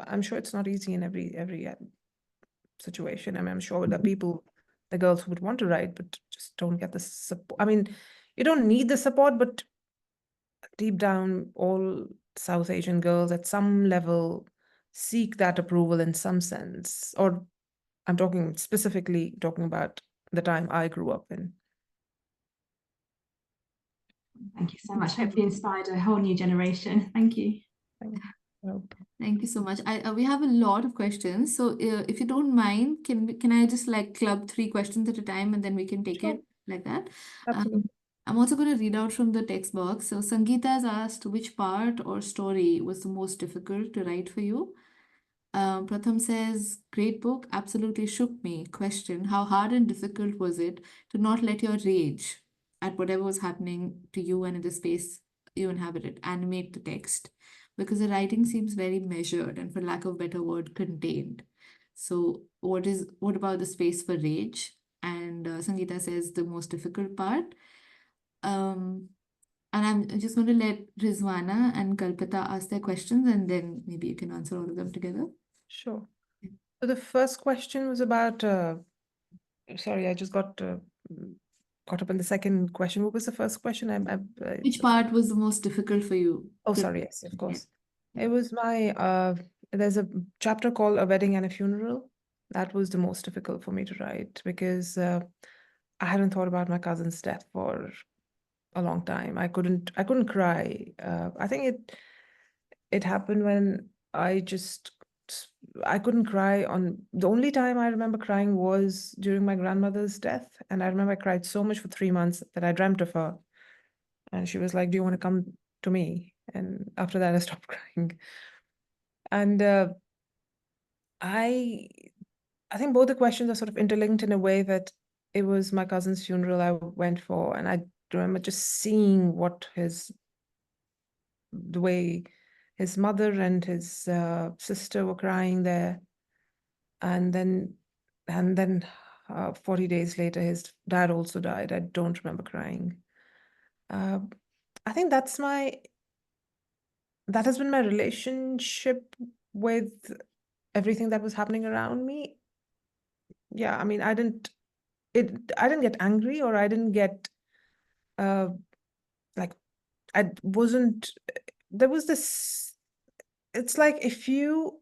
Speaker 16: I'm sure it's not easy in every situation. I mean, I'm sure that the girls who would want to write but just don't get the support. I mean, you don't need the support, but deep down, all South Asian girls at some level seek that approval in some sense. Or I'm specifically talking about the time I grew up in.
Speaker 3: Thank you so much. Hopefully inspired a whole new generation. Thank you.
Speaker 1: Thank you so much. We have a lot of questions. So if you don't mind, can I just like club 3 questions at a time, and then we can take it like that? I'm also going to read out from the text box. So Sangeeta has asked, which part or story was the most difficult to write for you? Pratham says, great book, absolutely shook me. Question, how hard and difficult was it to not let your rage at whatever was happening to you and in the space you inhabited animate the text? Because the writing seems very measured and, for lack of a better word, contained. So what about the space for rage? And Sangeeta says the most difficult part. Um, and I'm just going to let Rizwana and Kalpita ask their questions, and then maybe you can answer all of them together.
Speaker 16: Sure. So the first question was about, sorry, I just got caught up in the second question. What was the first question?
Speaker 1: Which part was the most difficult for you?
Speaker 16: Oh,
Speaker 1: to-
Speaker 16: sorry, yes, of course. It was my, there's a chapter called A Wedding and a Funeral. That was the most difficult for me to write because I hadn't thought about my cousin's death for a long time. I couldn't cry. I think it happened when I couldn't cry the only time I remember crying was during my grandmother's death. And I remember I cried so much for 3 months that I dreamt of her. And she was like, "Do you want to come to me?" And after that, I stopped crying. And I think both the questions are sort of interlinked in a way that it was my cousin's funeral I went for, and I remember just seeing the way his mother and his sister were crying there, and then 40 days later, his dad also died. I don't remember crying. I think that has been my relationship with everything that was happening around me. Yeah, I mean, I didn't get angry, or I didn't get like I wasn't there was this, it's like if you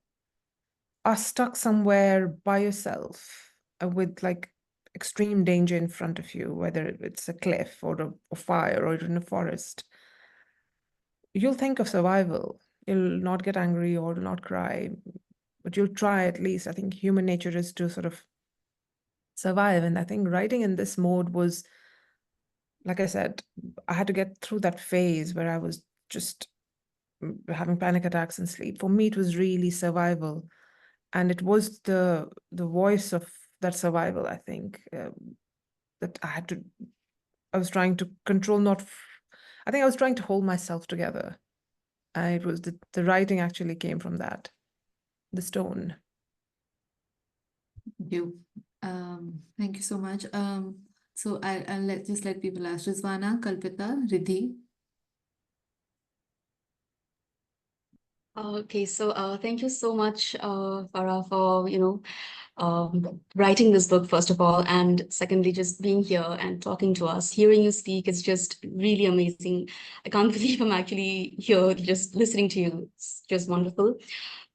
Speaker 16: are stuck somewhere by yourself with like extreme danger in front of you, whether it's a cliff or a fire or in a forest, you'll think of survival. You'll not get angry or not cry, but you'll try at least. I think human nature is to sort of survive. And I think writing in this mode was, like I said, I had to get through that phase where I was just having panic attacks and sleep. For me, it was really survival. And it was the voice of that survival, I think, that I was trying to control, I think I was trying to hold myself together. It was the writing actually came from that, the stone.
Speaker 1: Thank you. Thank you so much. So I'll let people ask. Rizwana, Kalpita, Riddhi.
Speaker 5: Okay, so thank you so much, Farah, for writing this book, first of all, and secondly, just being here and talking to us. Hearing you speak is just really amazing. I can't believe I'm actually here just listening to you. It's just wonderful.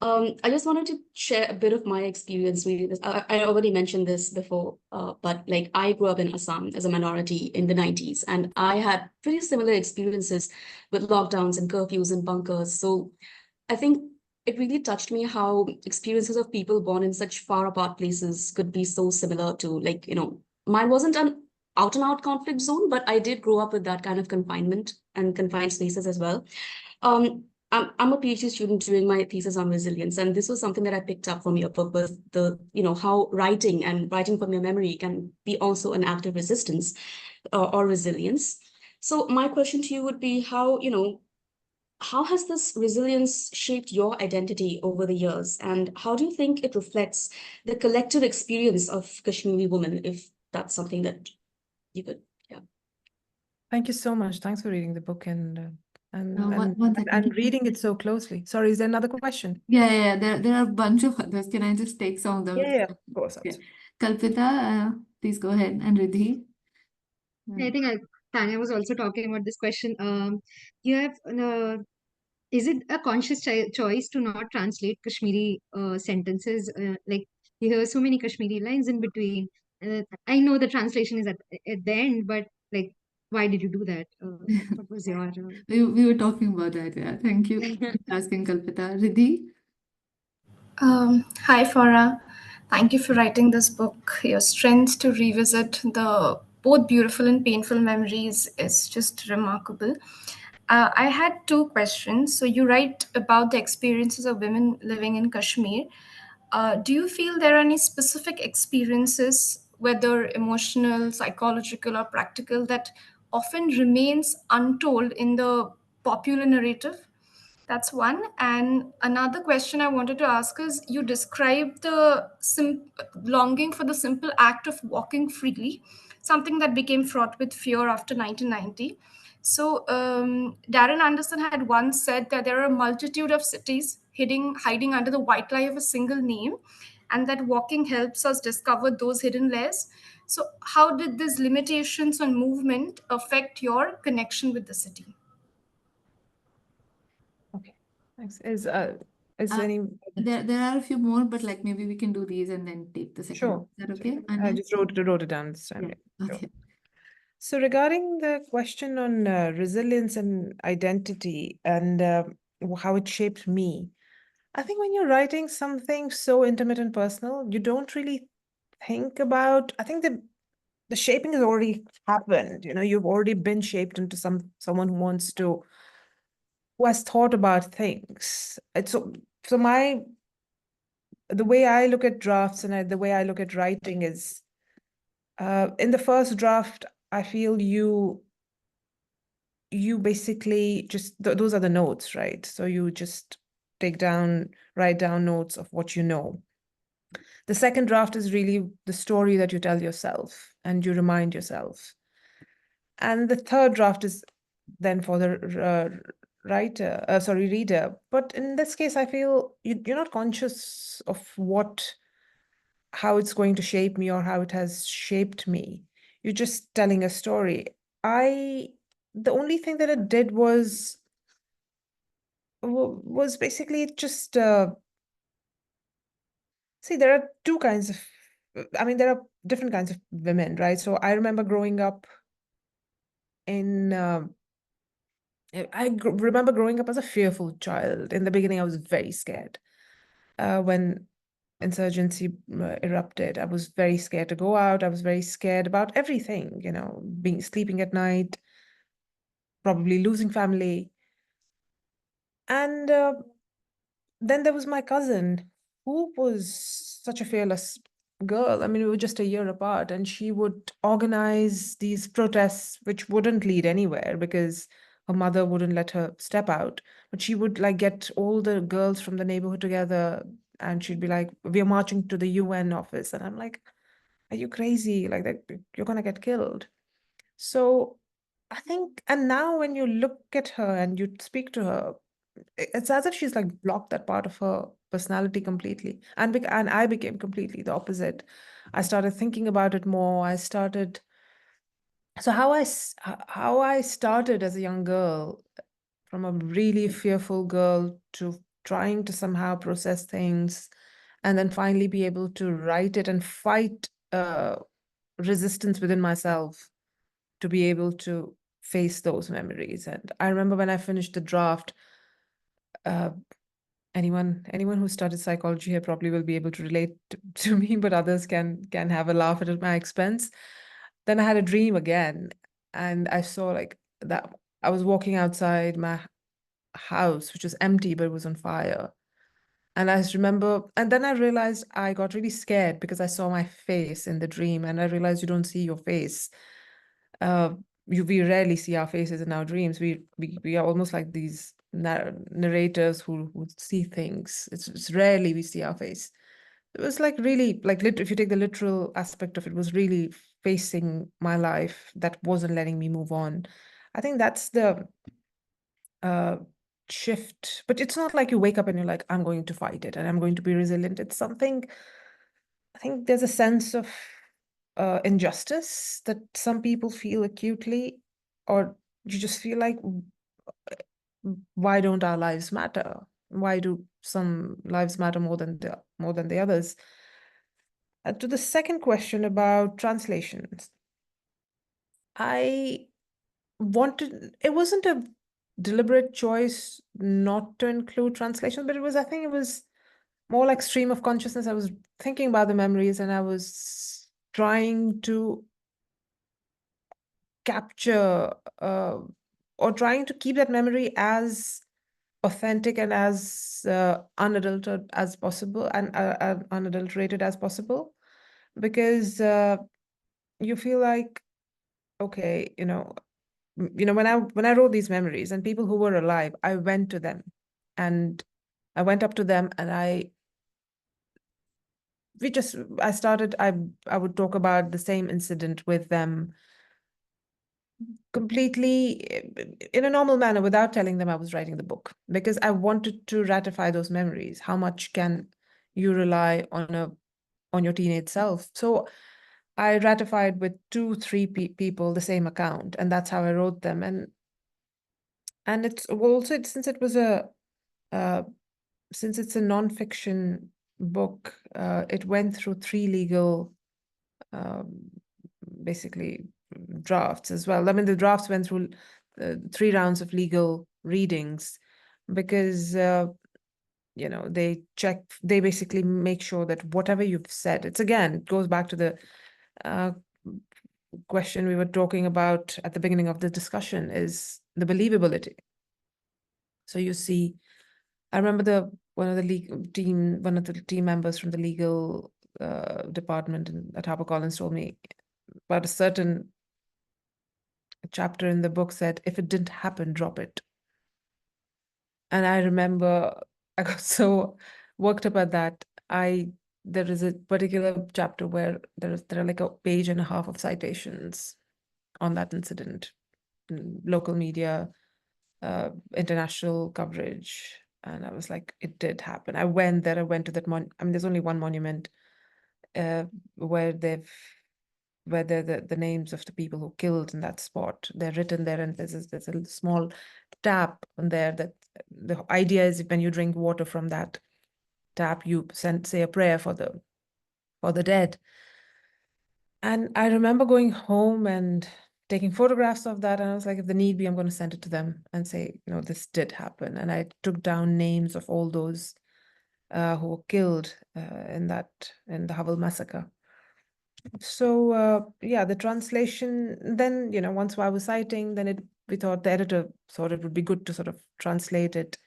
Speaker 5: I just wanted to share a bit of my experience reading this. I already mentioned this before, but like I grew up in Assam as a minority in the 90s, and I had pretty similar experiences with lockdowns and curfews and bunkers. So I think it really touched me how experiences of people born in such far apart places could be so similar to, like, mine wasn't an out and out conflict zone, but I did grow up with that kind of confinement and confined spaces as well. I'm a PhD student doing my thesis on resilience, and this was something that I picked up from your book, was how writing and writing from your memory can be also an act of resistance or resilience. So my question to you would be how has this resilience shaped your identity over the years, and how do you think it reflects the collective experience of Kashmiri women, if that's something that you could, yeah.
Speaker 16: Thank you so much. Thanks for reading the book and
Speaker 1: One second.
Speaker 16: reading it so closely. Sorry, is there another question?
Speaker 1: Yeah. There are a bunch of others. Can I just take some of them?
Speaker 16: Yeah, of course.
Speaker 1: Yeah. Kalpita, please go ahead, and Riddhi.
Speaker 7: I think Tanya was also talking about this question. You have is it a conscious choice to not translate Kashmiri sentences? Like you hear so many Kashmiri lines in between. I know the translation is at the end, but like, why did you do that? What was your?
Speaker 1: We were talking about that. Yeah. Thank you for asking, Kalpita. Riddhi.
Speaker 15: Hi, Farah. Thank you for writing this book. Your strength to revisit the both beautiful and painful memories is just remarkable. I had two questions. So, you write about the experiences of women living in Kashmir. Do you feel there are any specific experiences, whether emotional, psychological, or practical, that often remains untold in the popular narrative? That's one. And another question I wanted to ask is, you described the longing for the simple act of walking freely, something that became fraught with fear after 1990. So Darren Anderson had once said that there are a multitude of cities hiding under the white lie of a single name, and that walking helps us discover those hidden layers. So how did these limitations on movement affect your connection with the city?
Speaker 16: Okay, thanks. Is any
Speaker 1: There are a few more, but like maybe we can do these and then take the second one.
Speaker 16: Sure.
Speaker 1: Is that okay?
Speaker 16: I
Speaker 1: Anya?
Speaker 16: just wrote it down this time.
Speaker 1: Yeah.
Speaker 16: Yeah, sure.
Speaker 1: Okay.
Speaker 16: So regarding the question on resilience and identity and how it shaped me, I think when you're writing something so intimate and personal, you don't really think about, I think the shaping has already happened. You know, you've already been shaped into someone who has thought about things. It's so the way I look at drafts and the way I look at writing is in the first draft, I feel you basically just those are the notes, right? So you just write down notes of what you know. The second draft is really the story that you tell yourself and you remind yourself. And the third draft is then for the reader. But in this case, I feel you're not conscious of how it's going to shape me or how it has shaped me. You're just telling a story. The only thing that it did was basically just see, there are two kinds of, I mean, there are different kinds of women, right? So I remember growing up remember growing up as a fearful child. In the beginning, I was very scared. When insurgency erupted, I was very scared to go out. I was very scared about everything, you know, sleeping at night, probably losing family. And then there was my cousin, who was such a fearless girl. I mean, we were just a year apart, and she would organize these protests, which wouldn't lead anywhere because her mother wouldn't let her step out. But she would like get all the girls from the neighborhood together, and she'd be like, "We're marching to the UN office," and I'm like, "Are you crazy? Like that, you're gonna get killed." So I think, and now when you look at her and you speak to her, it's as if she's like blocked that part of her personality completely, and I became completely the opposite. I started thinking about it more. So how I started as a young girl, from a really fearful girl to trying to somehow process things, and then finally be able to write it and fight resistance within myself to be able to face those memories. And I remember when I finished the draft, anyone who studied psychology here probably will be able to relate to me, but others can have a laugh at my expense. Then I had a dream again, and I saw like that I was walking outside my house, which was empty, but it was on fire. And I just remember, and then I realized I got really scared because I saw my face in the dream, and I realized you don't see your face. We rarely see our faces in our dreams. We are almost like these narrators who see things. It's rarely we see our face. It was like really like if you take the literal aspect of it, was really facing my life that wasn't letting me move on. I think that's the shift. But it's not like you wake up and you're like, I'm going to fight it and I'm going to be resilient. It's something, I think there's a sense of injustice that some people feel acutely, or you just feel like, why don't our lives matter? Why do some lives matter more than the others? To the second question about translations, it wasn't a deliberate choice not to include translation, but I think it was more like stream of consciousness. I was thinking about the memories and I was trying to capture or trying to keep that memory as authentic and as unadulterated as possible, and unadulterated as possible, because you feel like, okay, when I wrote these memories and people who were alive, I went to them and I went up to them and I would talk about the same incident with them completely in a normal manner without telling them I was writing the book, because I wanted to ratify those memories. How much can you rely on your teenage self? So I ratified with 2-3 people the same account, and that's how I wrote them. And it's also, since it's a nonfiction book, it went through 3 legal basically drafts as well. I mean, the drafts went through 3 rounds of legal readings, because they basically make sure that whatever you've said, it goes back to the question we were talking about at the beginning of the discussion, is the believability. So you see, I remember one of the team members from the legal department at HarperCollins told me about a certain chapter in the book said, if it didn't happen, drop it. And I remember I got so worked up at that. There is a particular chapter where there are like a page and a half of citations on that incident, local media, international coverage. And I was like, it did happen. I went there. I went to that there's only one monument where the names of the people who killed in that spot, they're written there, and there's a small tap on there that the idea is when you drink water from that tap, you say a prayer for the dead. And I remember going home and taking photographs of that, and I was like, if the need be, I'm going to send it to them and say, this did happen. And I took down names of all those who were killed in the Havel massacre. So yeah, the translation, then once I was citing, then the editor thought it would be good to sort of translate it.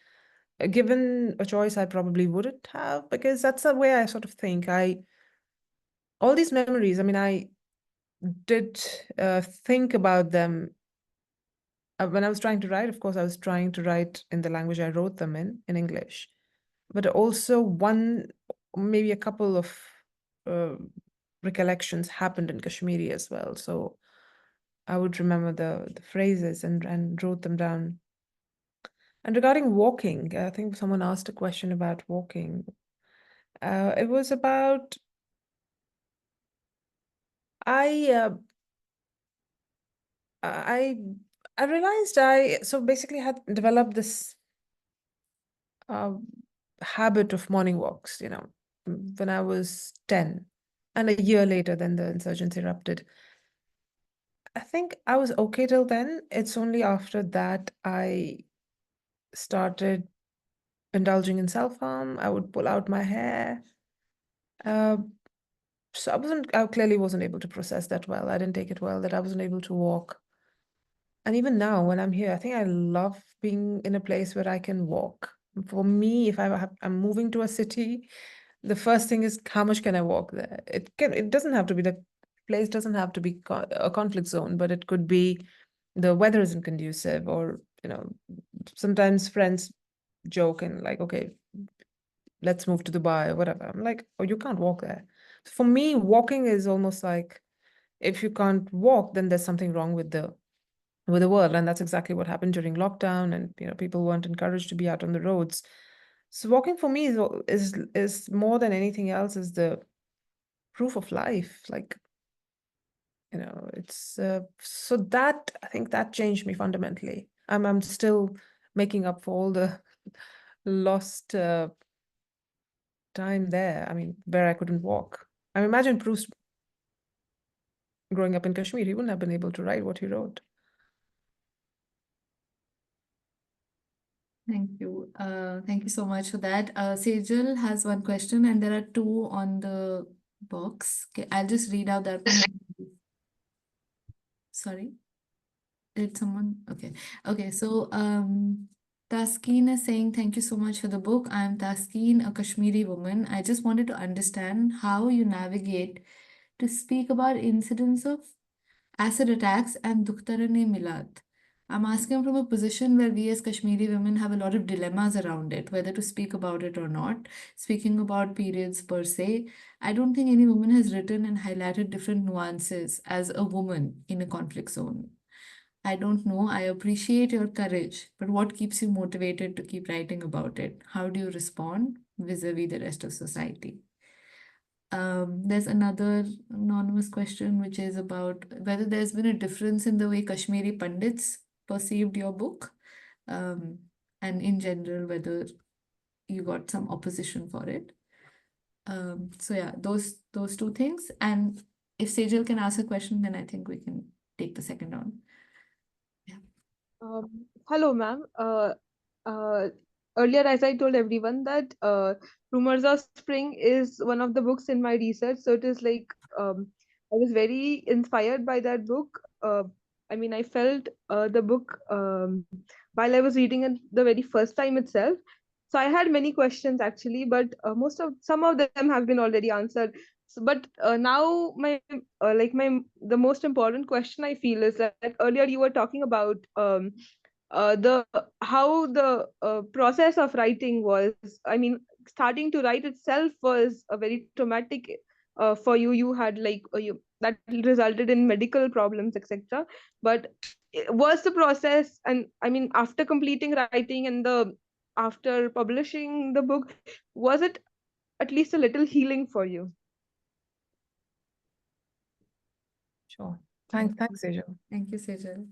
Speaker 16: Given a choice, I probably wouldn't have, because that's the way I sort of think. All these memories, I did think about them when I was trying to write. Of course, I was trying to write in the language I wrote them in English, but also maybe a couple of recollections happened in Kashmiri as well. So I would remember the phrases and wrote them down. And regarding walking, I think someone asked a question about walking. It was about, I realized so basically had developed this habit of morning walks, when I was 10, and a year later, then the insurgents erupted. I think I was okay till then. It's only after that I started indulging in self-harm. I would pull out my hair. So I clearly wasn't able to process that well. I didn't take it well, that I wasn't able to walk. And even now, when I'm here, I think I love being in a place where I can walk. For me, if I'm moving to a city, the first thing is, how much can I walk there? It doesn't have to be, the place doesn't have to be a conflict zone, but it could be the weather isn't conducive, or sometimes friends joke and like, okay, let's move to Dubai or whatever. I'm like, oh, you can't walk there. For me, walking is almost like, if you can't walk, then there's something wrong with the world. And that's exactly what happened during lockdown, and people weren't encouraged to be out on the roads. So walking for me is more than anything else, is the proof of life. Like, it's so that, I think that changed me fundamentally. I'm still making up for all the lost time there. Where I couldn't walk. Imagine Proust growing up in Kashmir, he wouldn't have been able to write what he wrote.
Speaker 1: Thank you. Thank you so much for that. Sejal has one question, and there are 2 on the box. Okay, I'll just read out that one. Sorry. Did someone? Okay. Okay. So, Taskeen is saying, thank you so much for the book. I'm Taskeen, a Kashmiri woman. I just wanted to understand how you navigate to speak about incidents of acid attacks and Dukhtar-e Milad. I'm asking from a position where we as Kashmiri women have a lot of dilemmas around it, whether to speak about it or not. Speaking about periods per se, I don't think any woman has written and highlighted different nuances as a woman in a conflict zone. I don't know. I appreciate your courage, but what keeps you motivated to keep writing about it? How do you respond vis-a-vis the rest of society? There's another anonymous question, which is about whether there's been a difference in the way Kashmiri Pandits perceived your book, and in general, whether you got some opposition for it. So yeah, those two things. And if Sejal can ask a question, then I think we can take the second on.
Speaker 4: Hello, ma'am. Uh, Earlier, as I told everyone that Rumours of Spring is one of the books in my research. So it is like I was very inspired by that book. I mean, I felt the book while I was reading it the very first time itself. So I had many questions actually, but some of them have been already answered. So, but now the most important question I feel is that earlier you were talking about the how the process of writing was. I mean, starting to write itself was a very traumatic for you. You had you that resulted in medical problems, etc. But was the process, and I mean, after completing writing and the after publishing the book, was it at least a little healing for you?
Speaker 16: Sure. Thanks, Sejal.
Speaker 1: Thank you, Sejal.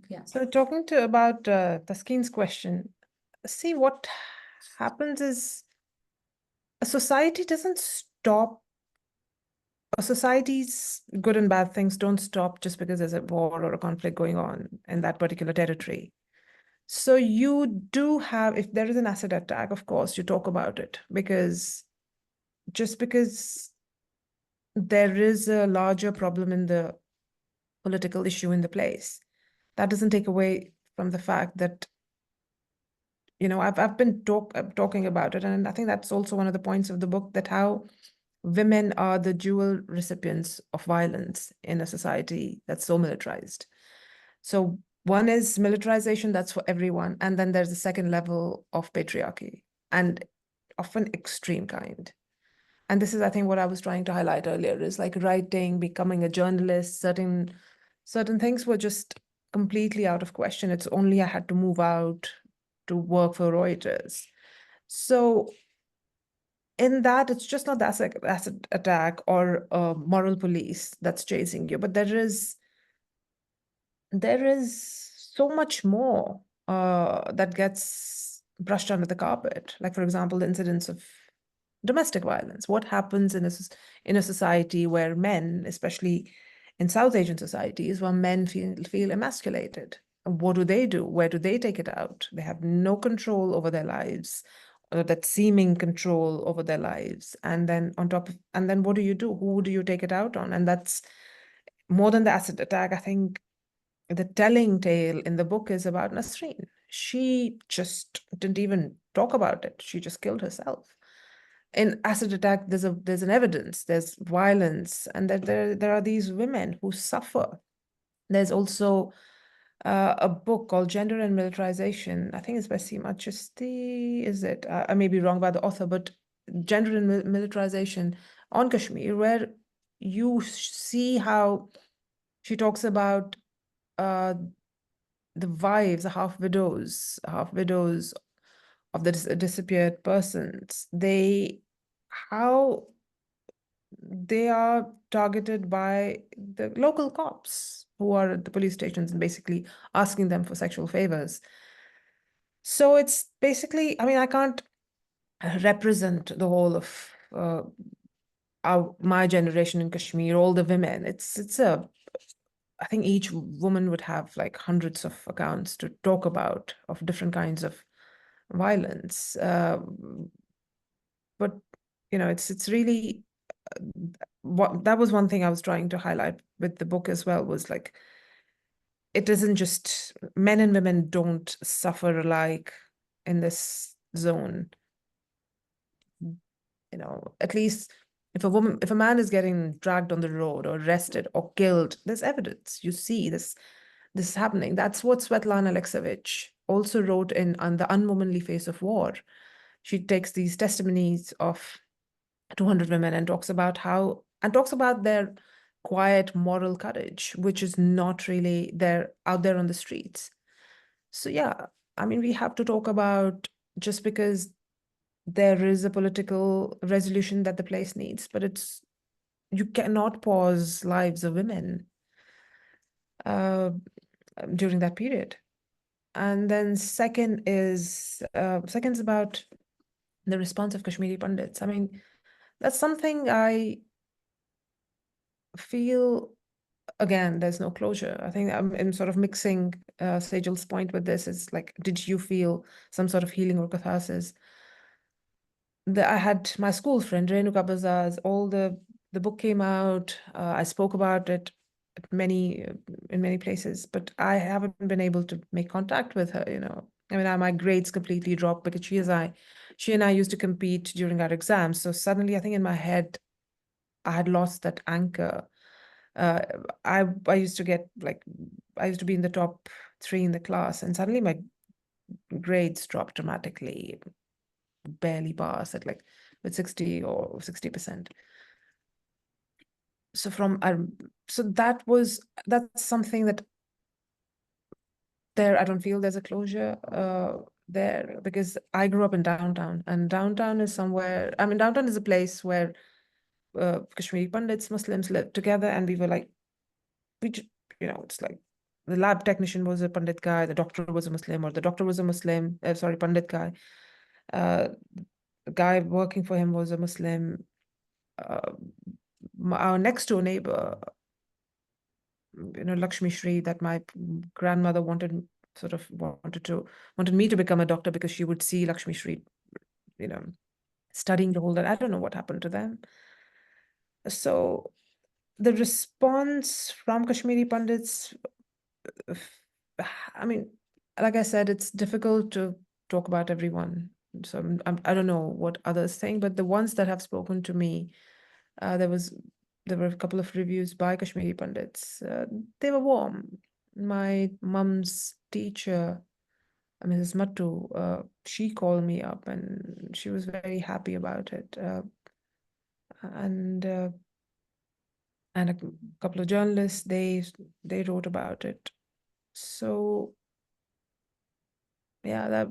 Speaker 1: Yeah.
Speaker 16: So talking about Taskeen's question, see what happens is a society doesn't stop. A society's good and bad things don't stop just because there's a war or a conflict going on in that particular territory. So you do have, if there is an acid attack, of course, you talk about it, because just because there is a larger problem in the political issue in the place, that doesn't take away from the fact that, you know, I've been talking about it, and I think that's also one of the points of the book, that how women are the dual recipients of violence in a society that's so militarized. So one is militarization, that's for everyone, and then there's the second level of patriarchy, and often extreme kind. And this is, I think, what I was trying to highlight earlier, is like writing, becoming a journalist, certain things were just completely out of question. It's only I had to move out to work for Reuters. So in that, it's just not the acid attack or moral police that's chasing you, but there is so much more that gets brushed under the carpet. Like, for example, the incidents of domestic violence. What happens in a society where men, especially in South Asian societies, where men feel emasculated? What do? Where do they take it out? They have no control over their lives, or that seeming control over their lives. And then what do you do? Who do you take it out on? And that's more than the acid attack. I think the telling tale in the book is about Nasreen. She just didn't even talk about it. She just killed herself. In acid attack, there's an evidence, there's violence, and that there are these women who suffer. There's also a book called Gender and Militarization. I think it's by Seema Chisti, is it? I may be wrong about the author, but Gender and Militarization on Kashmir, where you see how she talks about the wives, the half-widows of the disappeared persons. How they are targeted by the local cops who are at the police stations and basically asking them for sexual favors. So it's basically, I mean, I can't represent the whole of my generation in Kashmir, all the women. I think each woman would have like hundreds of accounts to talk about of different kinds of violence. But you know, it's really that was one thing I was trying to highlight with the book as well, was like, it isn't just men and women don't suffer alike in this zone. You know, at least if a man is getting dragged on the road or arrested or killed, there's evidence. You see this, this is happening. That's what Svetlana Alexievich also wrote in On the Unwomanly Face of War. She takes these testimonies of 200 women and talks about their quiet moral courage, which is not really there out there on the streets. So yeah, I mean, we have to talk about, just because there is a political resolution that the place needs, but you cannot pause lives of women during that period. And then second is about the response of Kashmiri Pandits. I mean, that's something I feel, again, there's no closure. I think I'm sort of mixing Sejal's point with this. Is like, did you feel some sort of healing or catharsis? I had my school friend, Renuka Bazaz, the book came out. I spoke about it in many places, but I haven't been able to make contact with her, you know. I mean, my grades completely dropped because she and I used to compete during our exams. So suddenly, I think in my head, I had lost that anchor. I used to be in the top 3 in the class, and suddenly my grades dropped dramatically, barely pass at like with 60 or 60%. So that's something that I don't feel there's a closure there, because I grew up in downtown, and downtown is somewhere, I mean, downtown is a place where Kashmiri Pandits, Muslims lived together, and we were like, it's like the lab technician was a Pandit guy, the doctor was a Muslim, or the doctor was a Muslim, Pandit guy. The guy working for him was a Muslim. Our next door neighbor, Lakshmi Shri, that my grandmother wanted me to become a doctor, because she would see Lakshmi Shri, studying the whole day. I don't know what happened to them. So the response from Kashmiri Pandits, I mean, like I said, it's difficult to talk about everyone. So I don't know what others think, but the ones that have spoken to me, there were a couple of reviews by Kashmiri Pandits. They were warm. My mum's teacher, Mrs. Mattu, she called me up and she was very happy about it. And a couple of journalists, they wrote about it. So yeah,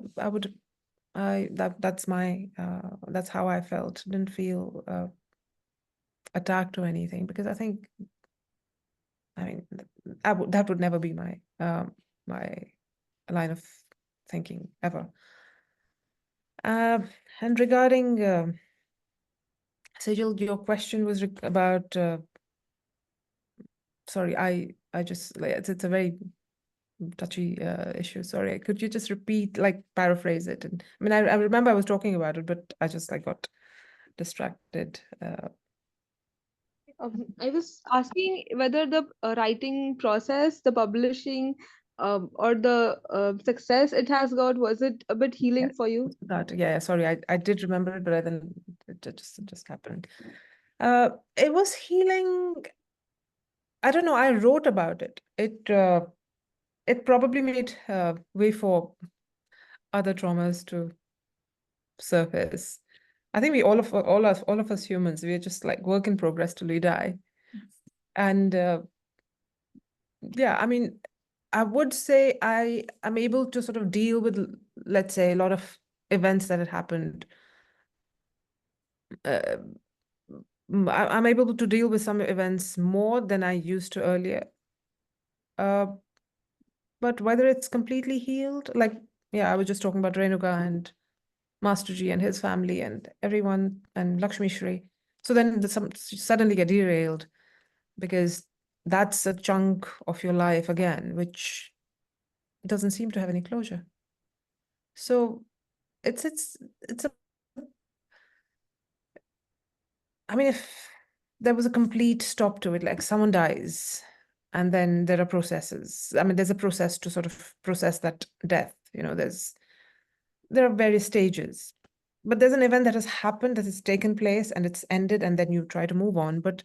Speaker 16: that's how I felt. Didn't feel attacked or anything, because I think, I mean, that would never be my my line of thinking ever. And regarding Sejal, your question was about. Sorry, I just like it's a very touchy issue. Sorry, could you just repeat, like paraphrase it? And I mean, I remember I was talking about it, but I just got distracted.
Speaker 4: I was asking whether the writing process, the publishing, or the success it has got, was it a bit healing for you?
Speaker 16: Sorry, I did remember it, but then it just happened. It was healing. I don't know. I wrote about it. It probably made way for other traumas to surface. I think all of us humans, we're just like work in progress till we die. And yeah, I mean, I would say I am able to sort of deal with, let's say, a lot of events that had happened. I'm able to deal with some events more than I used to earlier. But whether it's completely healed, like, yeah, I was just talking about Renuka and Masterji and his family and everyone, and Lakshmi Shri. So then suddenly get derailed, because that's a chunk of your life again, which doesn't seem to have any closure. So it's a, I mean, if there was a complete stop to it, like someone dies and then there are processes. I mean, there's a process to sort of process that death. There are various stages, but there's an event that has happened, that has taken place, and it's ended, and then you try to move on. But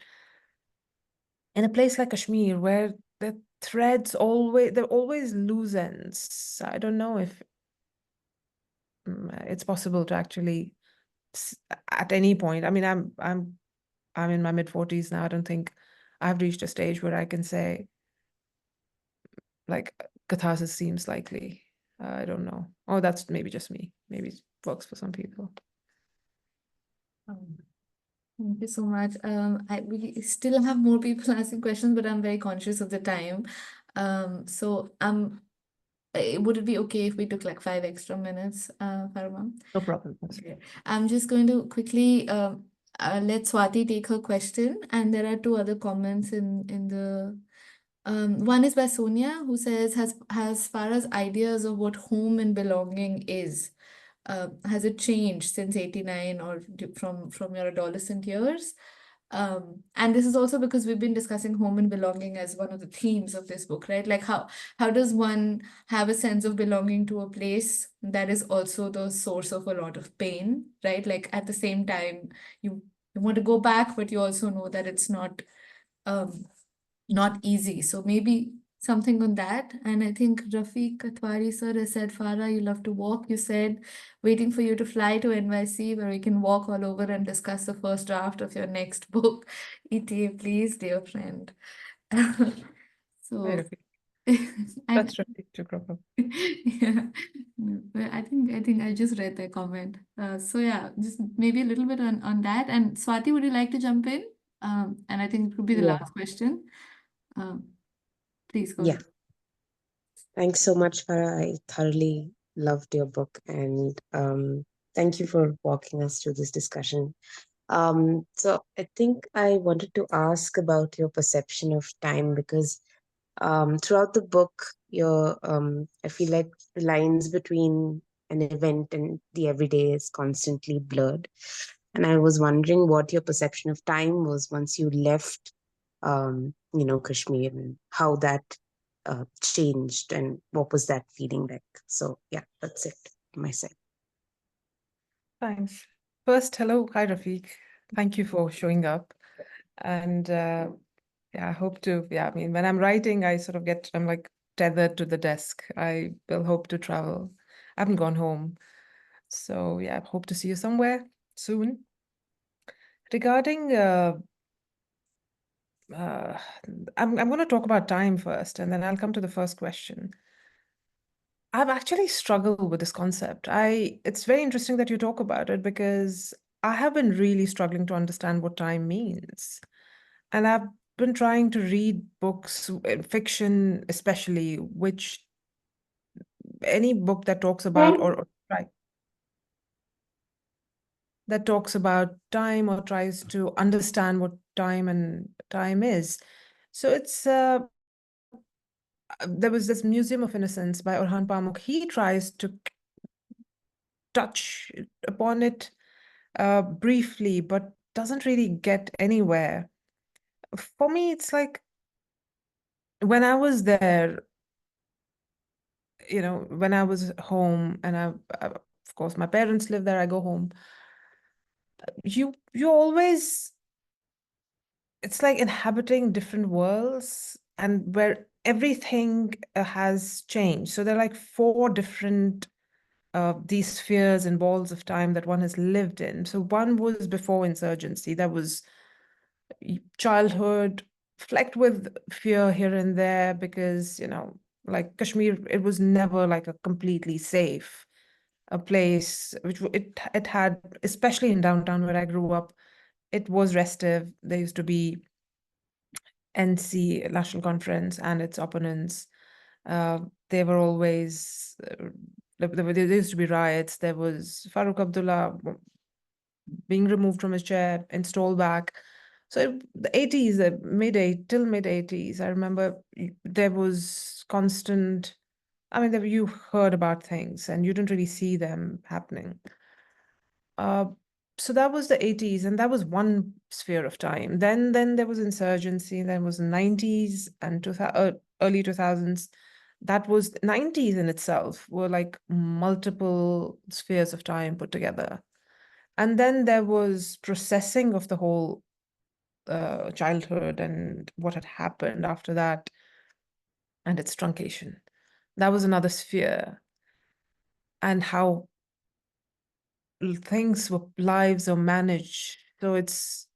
Speaker 16: in a place like Kashmir, where threads always, they're always loose ends. I don't know if it's possible to actually at any point. I mean, I'm in my mid-40s now. I don't think I've reached a stage where I can say like catharsis seems likely. I don't know. Oh, that's maybe just me. Maybe it works for some people.
Speaker 1: Thank you so much. We still have more people asking questions, but I'm very conscious of the time. So would it be okay if we took like 5 extra minutes, Farah?
Speaker 16: No problem.
Speaker 1: Okay. I'm just going to quickly let Swati take her question, and there are 2 other comments in the. One is by Sonia, who says, has Farah's ideas of what home and belonging is, has it changed since 89 or from your adolescent years? And this is also because we've been discussing home and belonging as one of the themes of this book, right? Like how does one have a sense of belonging to a place that is also the source of a lot of pain, right? Like at the same time, you want to go back, but you also know that it's not easy. So maybe something on that. And I think Rafiq Katwari sir has said, Farah, you love to walk. You said, waiting for you to fly to NYC where we can walk all over and discuss the first draft of your next book. ETA, please, dear friend. So
Speaker 16: Hi, Rafiq.
Speaker 1: I,
Speaker 16: That's Rafiq Chakrapa.
Speaker 1: yeah, but I think I just read their comment. So yeah, just maybe a little bit on that. And Swati, would you like to jump in? And I think it could be the
Speaker 9: Yeah.
Speaker 1: last question. Please go
Speaker 9: Yeah.
Speaker 1: ahead.
Speaker 9: Thanks so much, Farah. I thoroughly loved your book, and thank you for walking us through this discussion. So I think I wanted to ask about your perception of time, because throughout the book, I feel like the lines between an event and the everyday is constantly blurred. And I was wondering what your perception of time was once you left, Kashmir, and how that changed, and what was that feeling like. So yeah, that's it on my side.
Speaker 16: Thanks. First, hello. Hi, Rafiq. Thank you for showing up. And yeah, I hope to, I mean, when I'm writing, I'm like tethered to the desk. I will hope to travel. I haven't gone home. So yeah, I hope to see you somewhere soon. Regarding, I'm going to talk about time first, and then I'll come to the first question. I've actually struggled with this concept. It's very interesting that you talk about it, because I have been really struggling to understand what time means. And I've been trying to read books, fiction especially, which any book that talks about that talks about time or tries to understand what time is. So it's there was this Museum of Innocence by Orhan Pamuk. He tries to touch upon it briefly, but doesn't really get anywhere. For me, it's like when I was there, when I was home, and of course, my parents live there, I go home. You always, it's like inhabiting different worlds, and where everything has changed. So there are like 4 different these spheres and balls of time that one has lived in. So one was before insurgency, that was childhood, flecked with fear here and there, because like Kashmir, it was never like a completely safe a place, which it had, especially in downtown where I grew up. It was restive. There used to be NC, National Conference, and its opponents. They were always there used to be riots. There was Farooq Abdullah being removed from his chair, installed back. So the 80s, till mid 80s, I remember there was constant. I mean, you heard about things and you didn't really see them happening. So that was the 80s, and that was one sphere of time. Then there was insurgency. Then was 90s and early 2000s. That was 90s in itself were like multiple spheres of time put together. And then there was processing of the whole childhood and what had happened after that. and its truncation. That was another sphere. And how things were, lives are managed. So it's,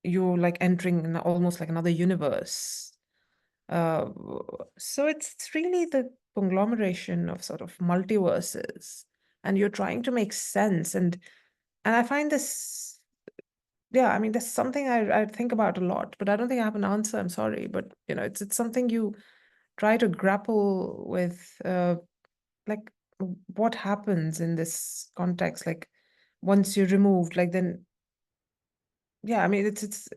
Speaker 16: you're like entering almost like another universe. So it's really the conglomeration of sort of multiverses, and you're trying to make sense. And I find this, yeah, I mean, that's something I think about a lot, but I don't think I have an answer. I'm sorry, but you know, it's something you try to grapple with, like what happens in this context, like once you're removed, like then, yeah, I mean, it's.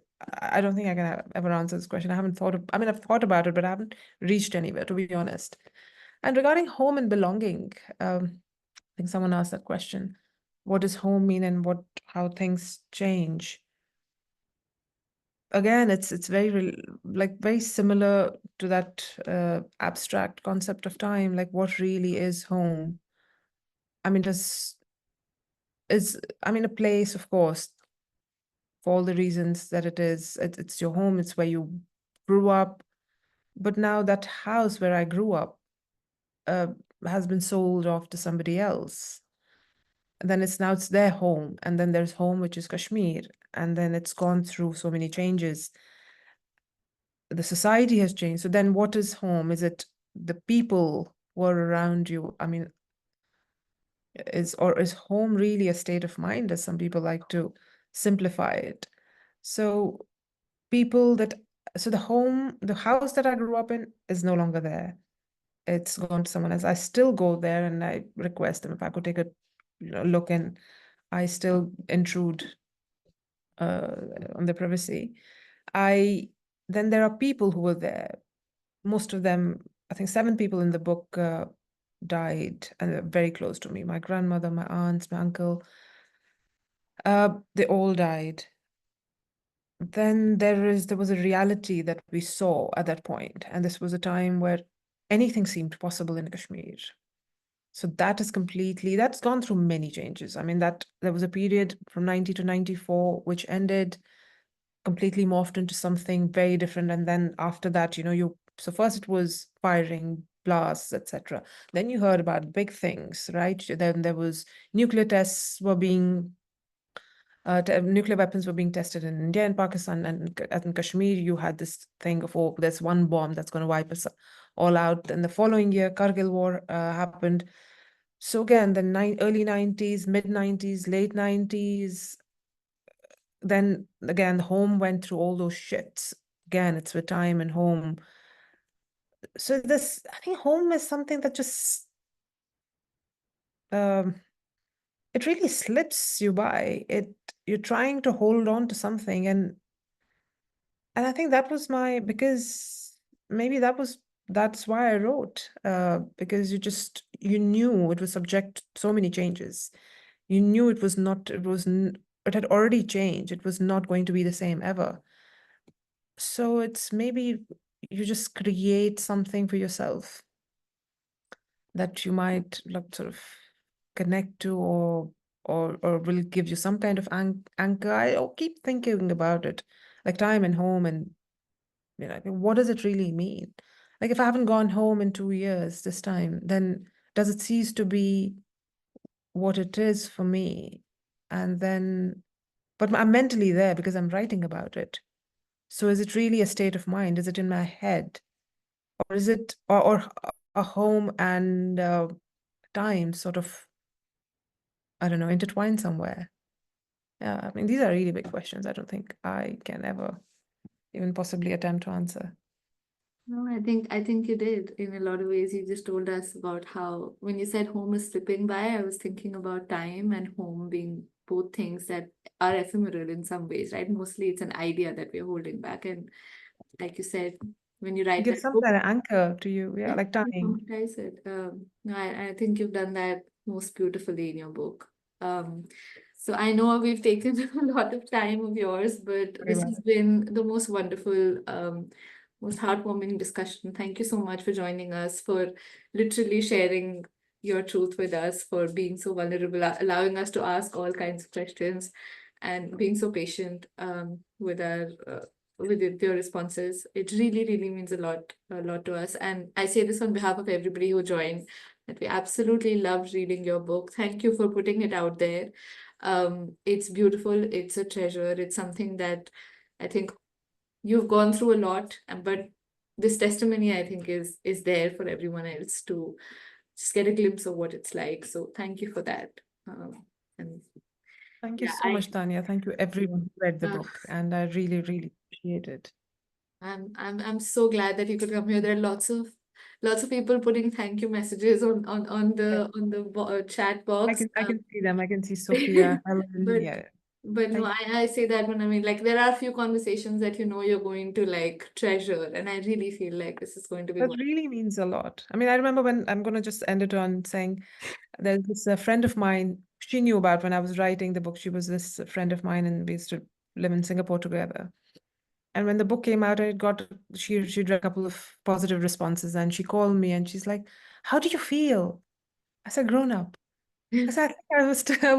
Speaker 16: I don't think I can ever answer this question. I haven't thought of. I mean, I've thought about it, but I haven't reached anywhere, to be honest. And regarding home and belonging, I think someone asked that question. What does home mean, and how things change? Again, it's very like very similar to that abstract concept of time. Like, what really is home? I mean, I mean, a place, of course, for all the reasons that it is. It's your home. It's where you grew up. But now that house where I grew up uh, has been sold off to somebody else. And then it's their home. And then there's home, which is Kashmir. And then it's gone through so many changes. The society has changed. So then what is home? Is it the people who are around you? I mean, is home really a state of mind, as some people like to simplify it? So the house that I grew up in is no longer there. It's gone to someone else. I still go there and I request them if I could take a look, and I still intrude on their privacy. Then there are people who were there. Most of them, I think 7 people in the book died, and they're very close to me. My grandmother, my aunts, my uncle, they all died. Then there was a reality that we saw at that point, and this was a time where anything seemed possible in Kashmir. So that's gone through many changes. I mean, that there was a period from 90 to 94 which ended, completely morphed into something very different. And then after that, so first it was firing, blasts, etc. Then you heard about big things, right? Then there was nuclear weapons were being tested in India and Pakistan, and in Kashmir, you had this thing of, oh, there's one bomb that's going to wipe us all out. And the following year, Kargil war happened. So again, the early 90s, mid 90s, late 90s, then again, home went through all those shifts. Again, it's with time and home. So I think home is something that just, it really slips you by. You're trying to hold on to something, and I think that was because maybe that's why I wrote, because you knew it was subject to so many changes. You knew it had already changed. It was not going to be the same ever. So it's maybe you just create something for yourself that you might like sort of connect to, or will give you some kind of anchor. I'll keep thinking about it, like time and home, and what does it really mean? Like, if I haven't gone home in 2 years this time, then does it cease to be what it is for me? And then, but I'm mentally there because I'm writing about it. So is it really a state of mind? Is it in my head? Or is it, or a home and time sort of, I don't know, intertwined somewhere? Yeah, I mean, these are really big questions. I don't think I can ever even possibly attempt to answer.
Speaker 1: No, I think you did. In a lot of ways, you just told us about how when you said home is slipping by, I was thinking about time and home being both things that are ephemeral in some ways, right? Mostly it's an idea that we're holding back. And like you said, when you write
Speaker 16: Give
Speaker 1: that
Speaker 16: some
Speaker 1: book,
Speaker 16: kind of anchor to you, yeah, like time.
Speaker 1: concretize it. No, I think you've done that most beautifully in your book. So I know we've taken a lot of time of yours, but
Speaker 16: Very
Speaker 1: this
Speaker 16: well.
Speaker 1: has been the most wonderful, most heartwarming discussion. Thank you so much for joining us, for literally sharing your truth with us, for being so vulnerable, allowing us to ask all kinds of questions, and being so patient with our with your responses. It really, really means a lot to us. And I say this on behalf of everybody who joined, that we absolutely loved reading your book. Thank you for putting it out there. It's beautiful. It's a treasure. It's something that I think you've gone through a lot, but this testimony, I think, is there for everyone else to just get a glimpse of what it's like. So thank you for that. And
Speaker 16: Thank you
Speaker 1: yeah,
Speaker 16: so much, Tanya. Thank you everyone who read the
Speaker 1: uh,
Speaker 16: book, and I really, really appreciate it.
Speaker 1: I'm so glad that you could come here. There are lots of people putting thank you messages on the chat box.
Speaker 16: I can see them. I can see Sophia, Helen.
Speaker 1: But
Speaker 16: Yeah.
Speaker 1: no, I say that when I mean, like, there are a few conversations that you're going to like treasure, and I really feel like this is going to be
Speaker 16: That
Speaker 1: one.
Speaker 16: really means a lot. I mean, I remember when I'm going to just end it on saying there's this friend of mine she knew about when I was writing the book. She was this friend of mine, and we used to live in Singapore together. And when the book came out, she read a couple of positive responses, and she called me and she's like, "How do you feel?" I said, "Grown up." I said, I think I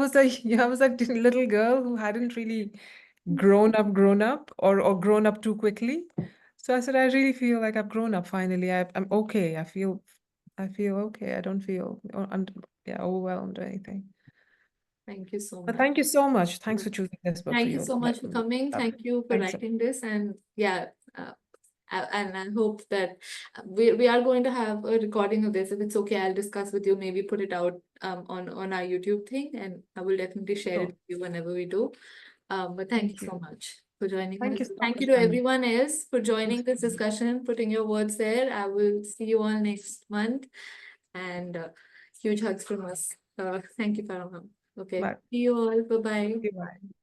Speaker 16: was a little girl who hadn't really grown up or grown up too quickly. So I said, I really feel like I've grown up finally. I'm okay. I feel okay. I don't feel overwhelmed or anything.
Speaker 1: Thank you so
Speaker 16: But
Speaker 1: much.
Speaker 16: thank you so much. Thanks for choosing this book for
Speaker 1: Thank you
Speaker 16: you.
Speaker 1: so much for coming. Thank you for
Speaker 16: Thanks.
Speaker 1: writing this. And yeah, and I hope that we are going to have a recording of this. If it's okay, I'll discuss with you, maybe put it out on our YouTube thing, and I will definitely share it with you whenever we do. But thank you so much for joining
Speaker 16: Thank
Speaker 1: us.
Speaker 16: you so
Speaker 1: Thank you
Speaker 16: much,
Speaker 1: to
Speaker 16: Tanya.
Speaker 1: everyone else for joining this discussion, putting your words there. I will see you all next month. And huge hugs from us. Thank you, Farah. Okay.
Speaker 16: Bye.
Speaker 1: See you all. Bye-bye.
Speaker 16: Bye.